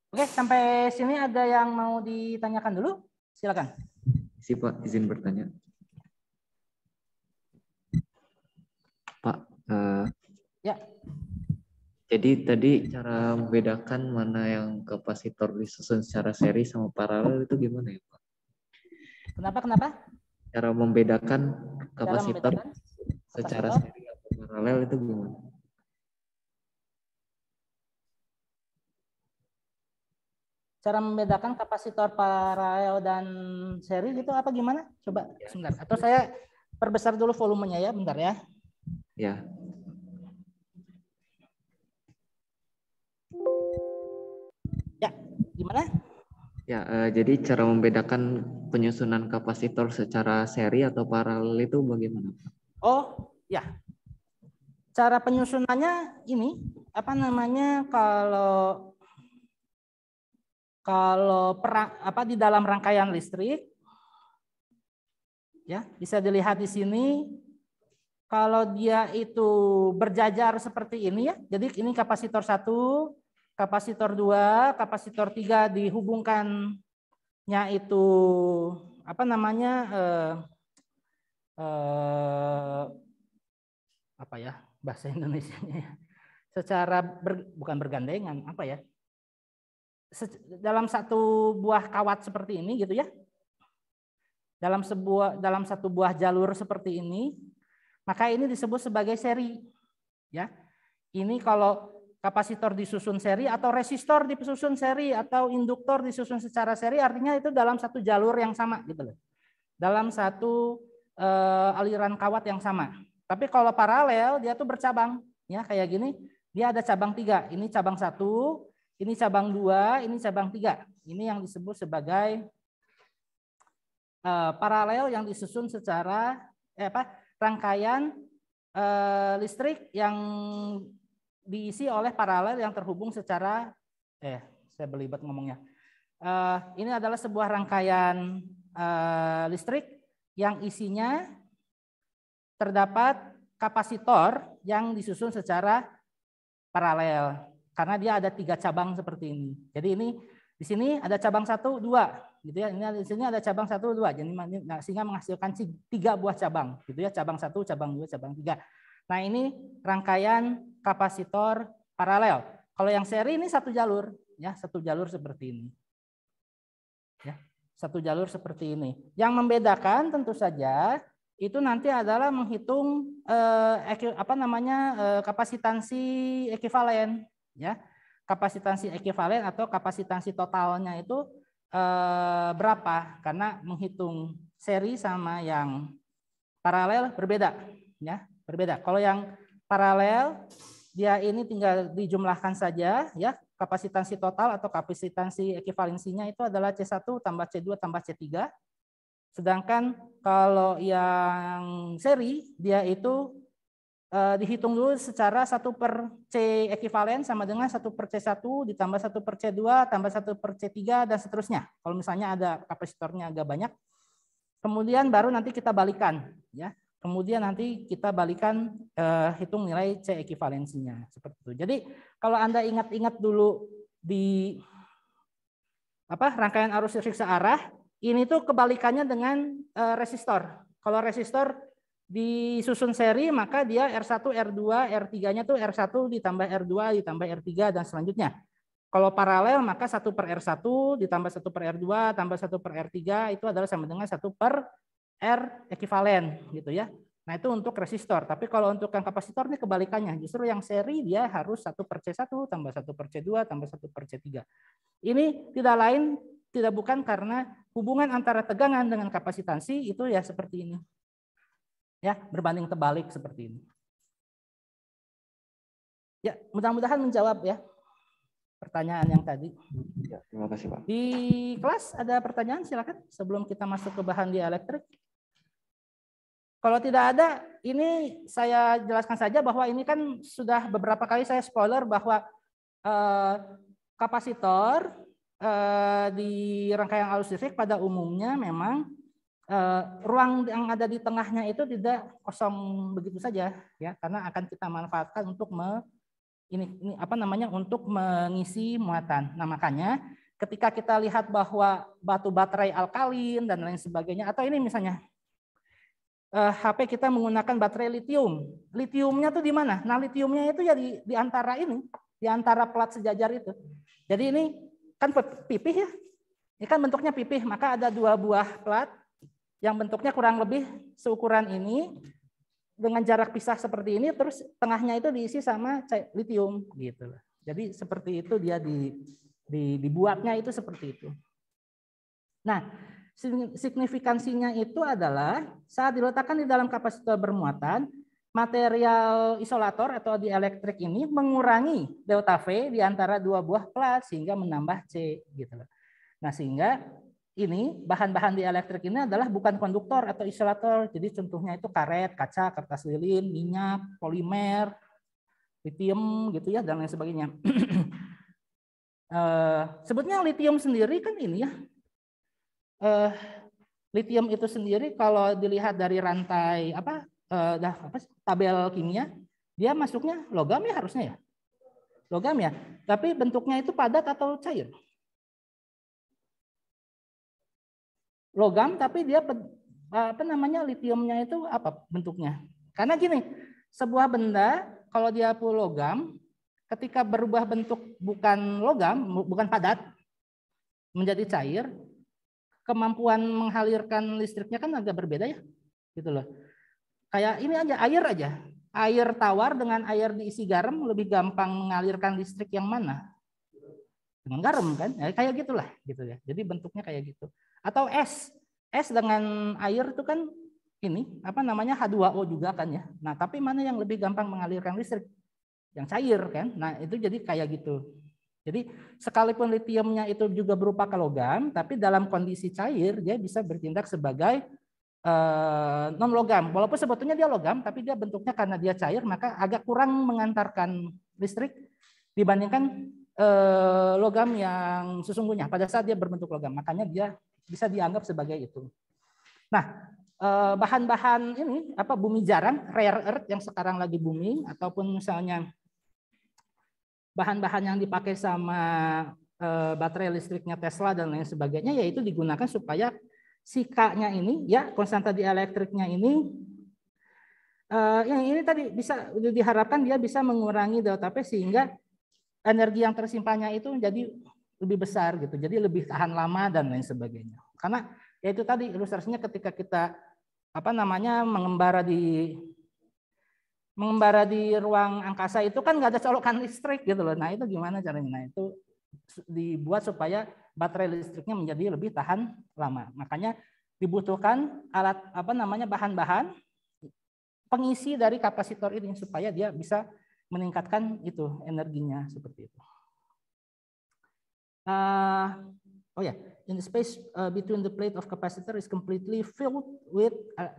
Oke, sampai sini ada yang mau ditanyakan dulu? Silakan. Si Pak, izin bertanya. Pak, ya. Jadi tadi cara membedakan mana yang kapasitor disusun secara seri sama paralel itu gimana ya Pak? Kenapa? Cara membedakan kapasitor secara seri atau paralel itu gimana? Cara membedakan kapasitor paralel dan seri itu apa gimana? Coba sebentar. Atau saya perbesar dulu volumenya ya, bentar ya. Ya. Ya, gimana? Ya, jadi cara membedakan penyusunan kapasitor secara seri atau paralel itu bagaimana? Oh, ya. Cara penyusunannya ini apa namanya di dalam rangkaian listrik ya, bisa dilihat di sini kalau dia itu berjajar seperti ini ya. Jadi ini kapasitor 1, kapasitor 2, kapasitor 3 dihubungkannya itu apa namanya apa ya bahasa Indonesianya ya. Secara bukan bergandengan apa ya? Dalam satu buah kawat seperti ini gitu ya. Dalam satu buah jalur seperti ini, maka ini disebut sebagai seri. Ya. Ini kalau kapasitor disusun seri atau resistor disusun seri atau induktor disusun secara seri, artinya itu dalam satu jalur yang sama gitu loh. Dalam satu aliran kawat yang sama. Tapi kalau paralel dia tuh bercabang, ya kayak gini. Dia ada cabang 3. Ini cabang 1, ini cabang 2, ini cabang 3. Ini yang disebut sebagai paralel yang disusun secara rangkaian listrik yang diisi oleh paralel yang terhubung secara saya belibet ngomongnya. Ini adalah sebuah rangkaian listrik yang isinya terdapat kapasitor yang disusun secara paralel karena dia ada 3 cabang seperti ini. Jadi ini di sini ada cabang 1, 2 gitu ya. Ini di sini ada cabang 1, 2. Jadi sehingga menghasilkan 3 buah cabang gitu ya. Cabang 1, cabang 2, cabang 3. Nah, ini rangkaian kapasitor paralel. Kalau yang seri ini satu jalur ya, satu jalur seperti ini. Ya, satu jalur seperti ini. Yang membedakan tentu saja itu nanti adalah menghitung kapasitansi ekivalen ya. Kapasitansi ekivalen atau kapasitansi totalnya itu berapa? Karena menghitung seri sama yang Paralel berbeda, ya, berbeda. Kalau yang paralel dia ini tinggal dijumlahkan saja, ya, kapasitansi total atau kapasitansi ekivalensinya itu adalah C1 tambah C2 tambah C3. Sedangkan kalau yang seri dia itu dihitung dulu secara 1/C ekivalen sama dengan 1/C1 ditambah 1/C2 tambah 1/C3 dan seterusnya. Kalau misalnya ada kapasitornya agak banyak, kemudian baru nanti kita balikan, ya. Kemudian nanti kita balikan hitung nilai C ekivalensinya seperti itu. Jadi kalau Anda ingat-ingat dulu di rangkaian arus listrik searah, ini tuh kebalikannya dengan resistor. Kalau resistor disusun seri maka dia R1, R2, R3-nya tuh R1 ditambah R2 ditambah R3 dan selanjutnya. Kalau paralel maka 1/R1 ditambah 1/R2 tambah 1/R3 itu adalah sama dengan 1/R ekivalen gitu ya. Nah itu untuk resistor. Tapi kalau untuk yang kapasitor ini kebalikannya. Justru yang seri dia harus 1/C1 tambah 1/C2 tambah 1/C3. Ini tidak bukan karena hubungan antara tegangan dengan kapasitansi itu ya seperti ini. Ya, berbanding terbalik seperti ini. Ya, mudah-mudahan menjawab ya pertanyaan yang tadi. Ya, terima kasih Pak. Di kelas ada pertanyaan silakan sebelum kita masuk ke bahan dieelektrik. Kalau tidak ada, ini saya jelaskan saja bahwa ini kan sudah beberapa kali saya spoiler bahwa kapasitor di rangkaian arus listrik pada umumnya memang ruang yang ada di tengahnya itu tidak kosong begitu saja ya, karena akan kita manfaatkan untuk untuk mengisi muatan. Nah, makanya ketika kita lihat bahwa batu baterai alkalin dan lain sebagainya, atau ini misalnya HP kita menggunakan baterai litium. Litiumnya tuh di mana? Nah, litiumnya itu ya di antara ini, di antara plat sejajar itu. Jadi ini kan pipih ya. Ini kan bentuknya pipih, maka ada 2 buah plat yang bentuknya kurang lebih seukuran ini dengan jarak pisah seperti ini, terus tengahnya itu diisi sama litium gitu. Jadi seperti itu dia dibuatnya itu seperti itu. Nah, signifikansinya itu adalah saat diletakkan di dalam kapasitor bermuatan, material isolator atau dieelektrik ini mengurangi delta V di antara 2 buah plat sehingga menambah C gitu. Nah, sehingga ini bahan-bahan dieelektrik ini adalah bukan konduktor atau isolator. Jadi contohnya itu karet, kaca, kertas lilin, minyak, polimer, litium gitu ya dan lain sebagainya. Sebetulnya litium sendiri kan ini ya. Litium itu sendiri kalau dilihat dari rantai tabel kimia, dia masuknya logam ya harusnya ya. Logam ya. Tapi bentuknya itu padat atau cair? Logam, tapi dia litiumnya itu apa bentuknya? Karena gini, sebuah benda kalau dia logam, ketika berubah bentuk bukan logam, bukan padat menjadi cair, kemampuan mengalirkan listriknya kan agak berbeda ya, gitu loh. Kayak ini aja, air tawar dengan air diisi garam lebih gampang mengalirkan listrik yang mana? Dengan garam kan, ya, kayak gitulah, gitu ya. Jadi bentuknya kayak gitu. Atau es dengan air itu kan ini H2O juga kan ya. Nah tapi mana yang lebih gampang mengalirkan listrik? Yang cair kan. Nah itu jadi kayak gitu. Jadi sekalipun litiumnya itu juga berupa logam, tapi dalam kondisi cair dia bisa bertindak sebagai non logam. Walaupun sebetulnya dia logam, tapi dia bentuknya karena dia cair maka agak kurang mengantarkan listrik dibandingkan logam yang sesungguhnya pada saat dia berbentuk logam. Makanya dia bisa dianggap sebagai itu. Nah, bahan-bahan ini bumi jarang, rare earth yang sekarang lagi booming, ataupun misalnya bahan-bahan yang dipakai sama baterai listriknya Tesla dan lain sebagainya, yaitu digunakan supaya si K-nya ini, ya konstanta dieлекtriknya ini, yang ini tadi bisa diharapkan dia bisa mengurangi delta P sehingga energi yang tersimpannya itu menjadi lebih besar gitu, jadi lebih tahan lama dan lain sebagainya. Karena ya itu tadi ilustrasinya ketika kita mengembara di ruang angkasa itu kan nggak ada colokan listrik gitu loh. Nah itu gimana caranya? Nah itu dibuat supaya baterai listriknya menjadi lebih tahan lama. Makanya dibutuhkan alat bahan-bahan pengisi dari kapasitor ini supaya dia bisa meningkatkan itu energinya seperti itu. Oh ya, in the space between the plate of capacitor is completely filled with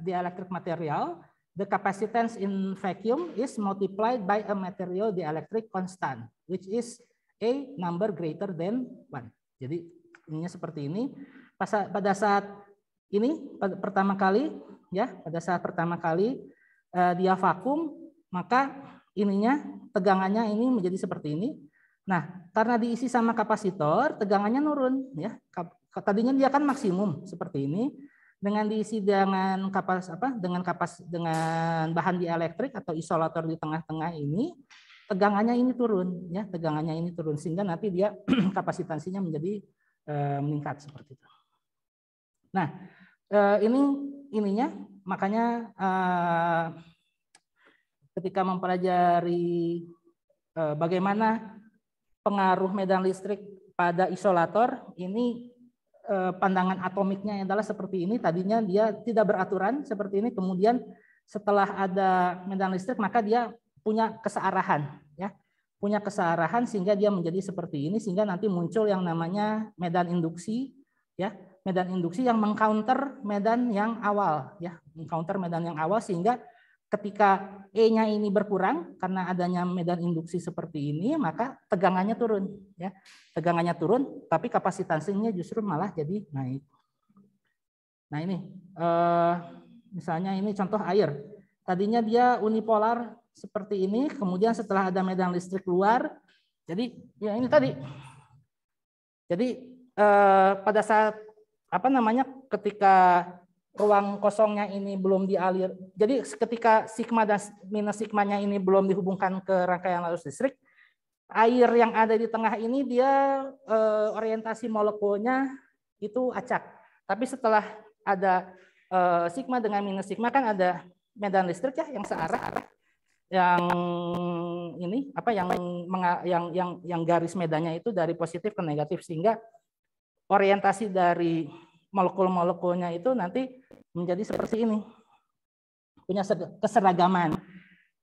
the electric material. The capacitance in vacuum is multiplied by a material dielectric constant, which is a number greater than 1. Jadi ininya seperti ini. Pada saat ini pertama kali, ya, pada saat pertama kali dia vakum, maka ininya tegangannya ini menjadi seperti ini. Nah, karena diisi sama kapasitor, tegangannya nurun, ya. Tadinya dia kan maksimum seperti ini. Dengan diisi dengan dengan bahan dieelektrik atau isolator di tengah-tengah ini, tegangannya ini turun, ya, tegangannya ini turun sehingga nanti dia kapasitansinya menjadi meningkat seperti itu. Nah, ininya makanya ketika mempelajari bagaimana pengaruh medan listrik pada isolator, ini pandangan atomiknya adalah seperti ini. Tadinya dia tidak beraturan seperti ini, kemudian setelah ada medan listrik maka dia punya kesearahan, ya, punya kesearahan sehingga dia menjadi seperti ini, sehingga nanti muncul yang namanya medan induksi, ya, medan induksi yang mengcounter medan yang awal, ya, mengcounter medan yang awal sehingga ketika E-nya ini berkurang karena adanya medan induksi seperti ini, maka tegangannya turun, ya. Tegangannya turun, tapi kapasitansinya justru malah jadi naik. Nah, ini misalnya ini contoh air. Tadinya dia unipolar seperti ini, kemudian setelah ada medan listrik keluar, jadi ya ini tadi. Jadi pada saat ketika ruang kosongnya ini belum dialir. Jadi ketika sigma dan minus sigmanya ini belum dihubungkan ke rangkaian arus listrik, air yang ada di tengah ini dia orientasi molekulnya itu acak. Tapi setelah ada sigma dengan minus sigma kan ada medan listrik, ya, yang searah, yang ini yang garis medannya itu dari positif ke negatif sehingga orientasi dari molekul-molekulnya itu nanti menjadi seperti ini, punya keseragaman,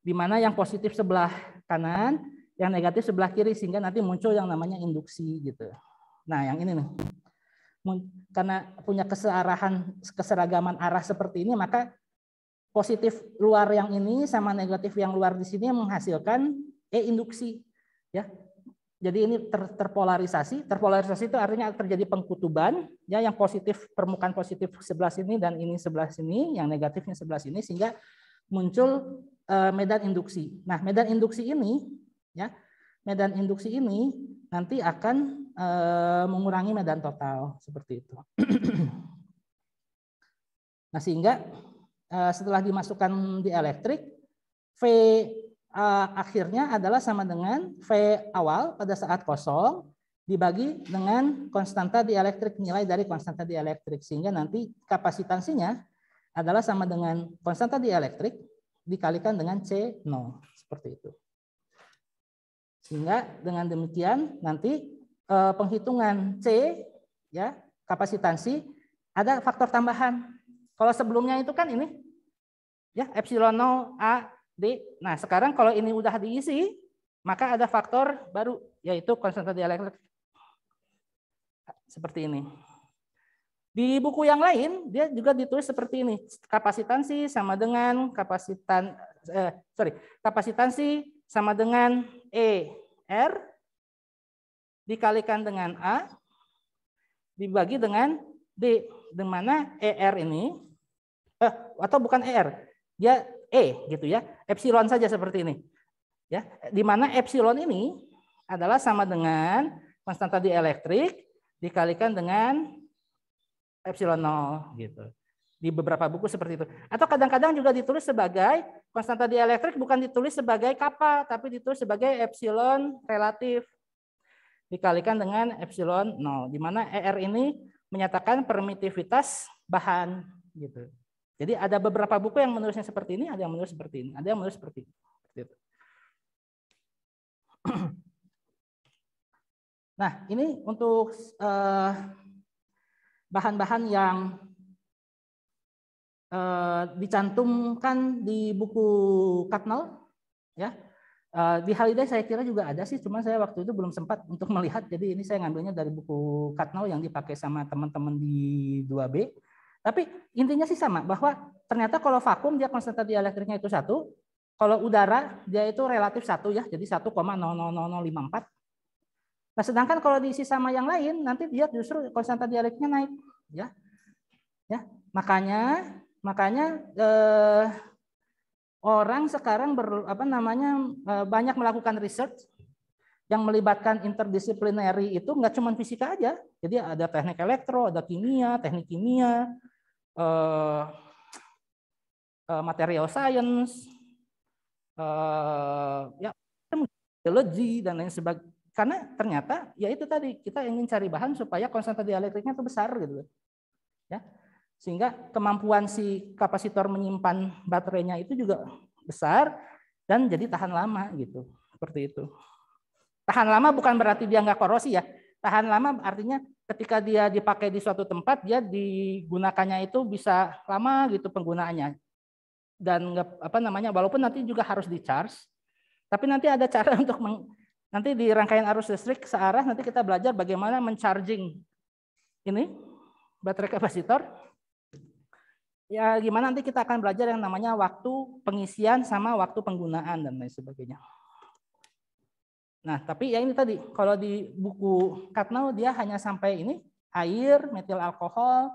di mana yang positif sebelah kanan, yang negatif sebelah kiri, sehingga nanti muncul yang namanya induksi gitu. Nah, yang ini nih, karena punya keseragaman arah seperti ini, maka positif luar yang ini sama negatif yang luar di sini menghasilkan induksi, ya. Jadi ini terpolarisasi. Terpolarisasi itu artinya terjadi pengkutuban, ya, yang positif, permukaan positif sebelah sini dan ini sebelah sini, yang negatifnya sebelah sini, sehingga muncul medan induksi. Nah, medan induksi ini, ya, medan induksi ini nanti akan mengurangi medan total seperti itu. Nah, sehingga setelah dimasukkan di elektrik, V akhirnya adalah sama dengan V awal pada saat kosong dibagi dengan konstanta dielektrik, nilai dari konstanta dielektrik, sehingga nanti kapasitansinya adalah sama dengan konstanta dielektrik dikalikan dengan C0 seperti itu. Sehingga dengan demikian nanti penghitungan C, ya, kapasitansi ada faktor tambahan. Kalau sebelumnya itu kan ini, ya, epsilon 0 A D. Nah, sekarang kalau ini udah diisi, maka ada faktor baru, yaitu konstanta dielektrik. Seperti ini. Di buku yang lain, dia juga ditulis seperti ini. Kapasitansi sama dengan kapasitansi sama dengan ER dikalikan dengan A dibagi dengan D, di mana ER ini, atau bukan ER, dia gitu, ya, epsilon saja seperti ini, ya, di mana epsilon ini adalah sama dengan konstanta dielektrik dikalikan dengan epsilon 0 gitu. Di beberapa buku seperti itu. Atau kadang-kadang juga ditulis sebagai konstanta dielektrik, bukan ditulis sebagai kappa, tapi ditulis sebagai epsilon relatif dikalikan dengan epsilon 0, di mana ER ini menyatakan permitivitas bahan gitu. Jadi ada beberapa buku yang menulisnya seperti ini, ada yang menulis seperti ini, ada yang menulis seperti itu. Nah, ini untuk bahan-bahan yang dicantumkan di buku Katnal, ya. Di Haliday saya kira juga ada sih, cuma saya waktu itu belum sempat untuk melihat. Jadi ini saya ngambilnya dari buku Katnal yang dipakai sama teman-teman di 2B. Tapi intinya sih sama, bahwa ternyata kalau vakum dia konstanta dielektriknya itu 1, kalau udara dia itu relatif 1 ya, jadi 1,00054. Nah, sedangkan kalau diisi sama yang lain nanti dia justru konstanta dielektriknya naik, ya. Ya, makanya orang sekarang banyak melakukan research yang melibatkan interdisciplinary itu nggak cuma fisika aja. Jadi ada teknik elektro, ada kimia, teknik kimia, material science, ya biologi dan lain sebagainya. Karena ternyata ya itu tadi kita ingin cari bahan supaya konstanta dielektriknya itu besar gitu, ya. Sehingga kemampuan si kapasitor menyimpan baterainya itu juga besar dan jadi tahan lama gitu, seperti itu. Tahan lama bukan berarti dia nggak korosi ya. Tahan lama artinya ketika dia dipakai di suatu tempat dia digunakannya itu bisa lama gitu penggunaannya. Dan walaupun nanti juga harus di-charge, tapi nanti ada cara untuk nanti di rangkaian arus listrik searah nanti kita belajar bagaimana men-charging ini baterai kapasitor. Ya gimana nanti kita akan belajar yang namanya waktu pengisian sama waktu penggunaan dan lain sebagainya. Nah, tapi ya ini tadi kalau di buku Katnal dia hanya sampai ini air, metil alkohol,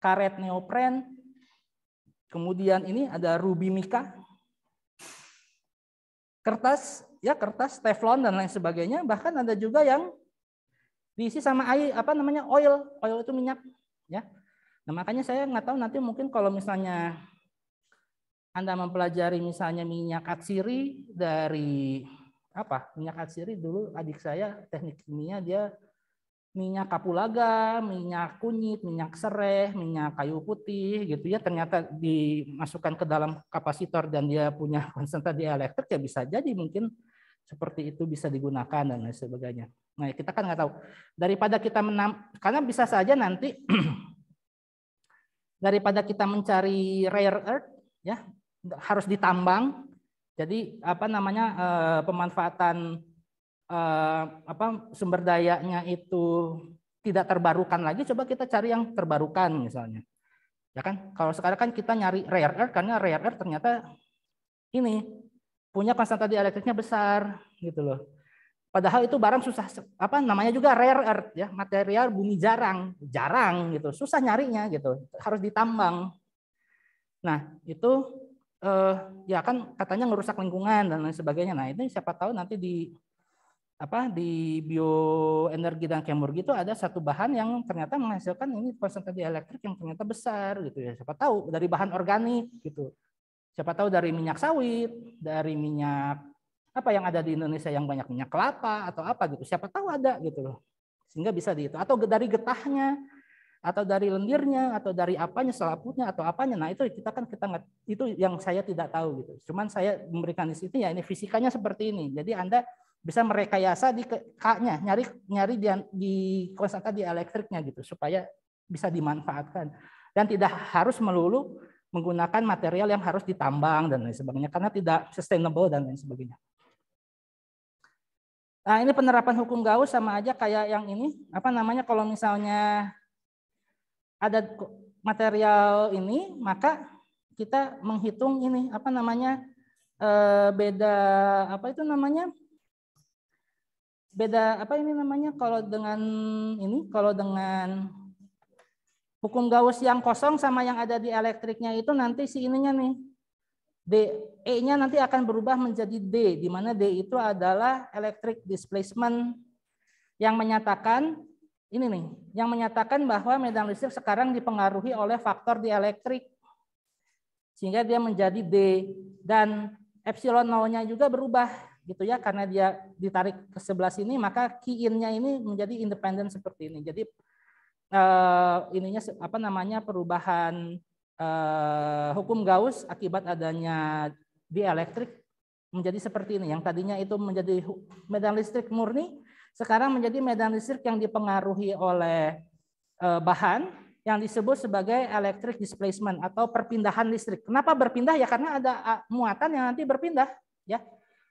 karet neopren, kemudian ini ada ruby mica, kertas teflon dan lain sebagainya, bahkan ada juga yang diisi sama air oil itu minyak, ya. Nah, makanya saya nggak tahu nanti mungkin kalau misalnya Anda mempelajari misalnya minyak atsiri dari minyak atsiri dulu adik saya teknik kimia dia minyak kapulaga, minyak kunyit, minyak sereh, minyak kayu putih gitu ya, ternyata dimasukkan ke dalam kapasitor dan dia punya konstanta dielektrik ya bisa jadi mungkin seperti itu bisa digunakan dan lain sebagainya. Nah, kita kan nggak tahu. Daripada kita karena bisa saja nanti daripada kita mencari rare earth ya harus ditambang. Jadi pemanfaatan sumber dayanya itu tidak terbarukan lagi, coba kita cari yang terbarukan misalnya. Ya kan? Kalau sekarang kan kita nyari rare earth karena rare earth ternyata ini punya konstanta dielektriknya besar gitu loh. Padahal itu barang susah namanya juga rare earth ya, material bumi jarang gitu, susah nyarinya gitu, harus ditambang. Nah, itu ya kan katanya ngerusak lingkungan dan lain sebagainya. Nah, ini siapa tahu nanti di bioenergi dan kemurgi itu ada satu bahan yang ternyata menghasilkan ini konstanta dielektrik yang ternyata besar gitu ya. Siapa tahu dari bahan organik gitu. Siapa tahu dari minyak sawit, dari minyak yang ada di Indonesia yang banyak minyak kelapa atau gitu. Siapa tahu ada gitu loh. Sehingga bisa di itu atau dari getahnya atau dari lendirnya atau dari apanya selaputnya atau apanya. Nah, itu kita nggak, itu yang saya tidak tahu gitu. Cuman saya memberikan di sini ya ini fisikanya seperti ini. Jadi Anda bisa merekayasa di K-nya, nyari di konstanta dielektriknya gitu supaya bisa dimanfaatkan dan tidak harus melulu menggunakan material yang harus ditambang dan lain sebagainya karena tidak sustainable dan lain sebagainya. Nah, ini penerapan hukum Gauss sama aja kayak yang ini, kalau misalnya ada material ini, maka kita menghitung ini beda kalau dengan hukum Gauss yang kosong sama yang ada di elektriknya itu nanti si ininya nih E-nya nanti akan berubah menjadi D, di mana D itu adalah electric displacement yang menyatakan bahwa medan listrik sekarang dipengaruhi oleh faktor dielektrik sehingga dia menjadi D dan epsilon nolnya juga berubah gitu ya, karena dia ditarik ke sebelah sini maka key in-nya ini menjadi independen seperti ini. Jadi perubahan hukum Gauss akibat adanya dielektrik menjadi seperti ini. Yang tadinya itu menjadi medan listrik murni, sekarang menjadi medan listrik yang dipengaruhi oleh bahan yang disebut sebagai electric displacement atau perpindahan listrik. Kenapa berpindah? Ya karena ada muatan yang nanti berpindah, ya.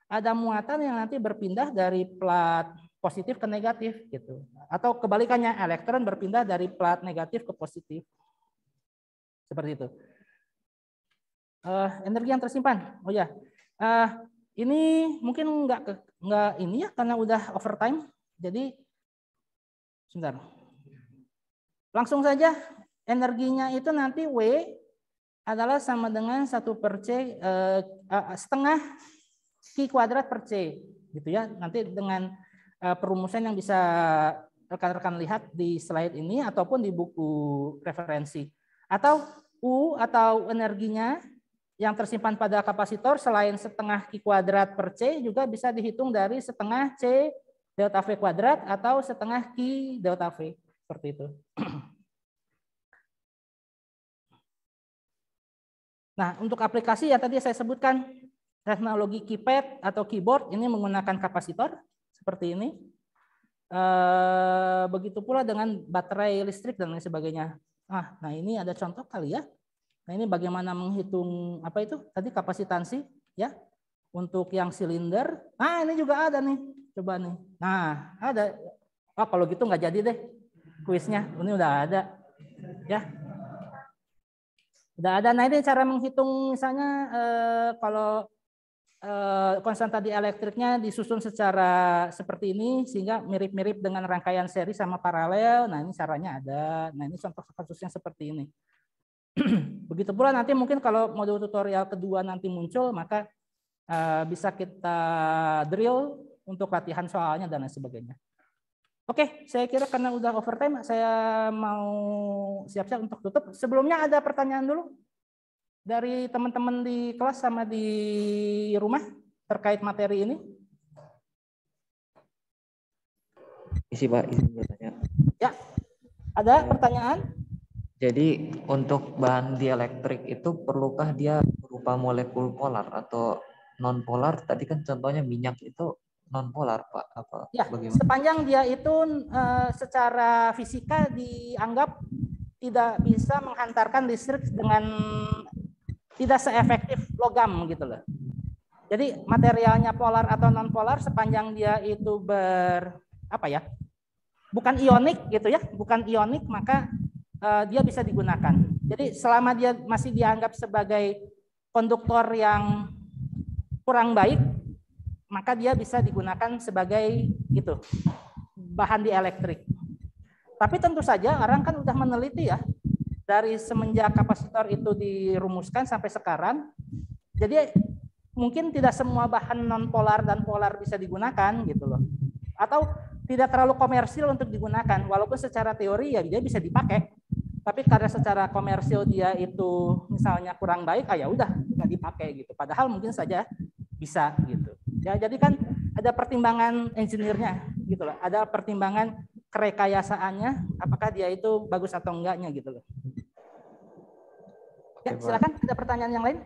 Ada muatan yang nanti berpindah dari plat positif ke negatif gitu. Atau kebalikannya, elektron berpindah dari plat negatif ke positif. Seperti itu. Energi yang tersimpan. Oh ya. Ini mungkin nggak ini ya karena udah overtime. Jadi sebentar. Langsung saja energinya itu nanti W adalah sama dengan 1/C setengah Q kuadrat per C gitu ya. Nanti dengan perumusan yang bisa rekan-rekan lihat di slide ini ataupun di buku referensi. Atau U atau energinya yang tersimpan pada kapasitor selain setengah Q kuadrat per C juga bisa dihitung dari setengah C delta V kuadrat atau setengah Q delta V. Seperti itu. Nah, untuk aplikasi ya tadi saya sebutkan teknologi keypad atau keyboard ini menggunakan kapasitor seperti ini. Begitu pula dengan baterai listrik dan lain sebagainya. Nah, ini ada contoh kali ya. Nah, ini bagaimana menghitung apa itu tadi kapasitansi ya untuk yang silinder. Nah, ini juga ada nih. Coba nih. Nah, ada. Oh, kalau gitu nggak jadi deh kuisnya. Ini udah ada. Ya. Udah ada. Nah, ini cara menghitung misalnya kalau konstanta dieлекtriknya disusun secara seperti ini sehingga mirip-mirip dengan rangkaian seri sama paralel. Nah, ini caranya ada. Nah, ini contoh kasusnya seperti ini. Begitu pula nanti mungkin kalau modul tutorial kedua nanti muncul, maka bisa kita drill untuk latihan soalnya dan lain sebagainya. Oke, saya kira karena udah overtime, saya mau siap-siap untuk tutup. Sebelumnya ada pertanyaan dulu dari teman-teman di kelas sama di rumah terkait materi ini? Isi Pak, izin bertanya. Ya, ada pertanyaan? Jadi untuk bahan dielektrik itu perlukah dia berupa molekul polar atau non polar? Tadi kan contohnya minyak itu non polar Pak. Apa ya, bagaimana? Sepanjang dia itu secara fisika dianggap tidak bisa menghantarkan listrik dengan tidak seefektif logam gitu loh. Jadi materialnya polar atau non polar sepanjang dia itu bukan ionik gitu ya, bukan ionik maka dia bisa digunakan. Jadi selama dia masih dianggap sebagai konduktor yang kurang baik, maka dia bisa digunakan sebagai itu bahan dielektrik. Tapi tentu saja orang kan udah meneliti ya dari semenjak kapasitor itu dirumuskan sampai sekarang. Jadi mungkin tidak semua bahan non polar dan polar bisa digunakan gitu loh. Atau tidak terlalu komersil untuk digunakan, walaupun secara teori ya dia bisa dipakai. Tapi karena secara komersil dia itu misalnya kurang baik, ya udah nggak dipakai gitu. Padahal mungkin saja bisa gitu. Ya jadi kan ada pertimbangan engineer-nya gitu loh. Ada pertimbangan kerekayasaannya, apakah dia itu bagus atau enggaknya gitu loh. Ya silakan, ada pertanyaan yang lain?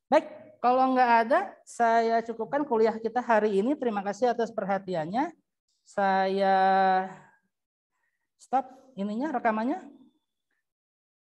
Baik, kalau nggak ada, saya cukupkan kuliah kita hari ini. Terima kasih atas perhatiannya. Saya stop ininya rekamannya.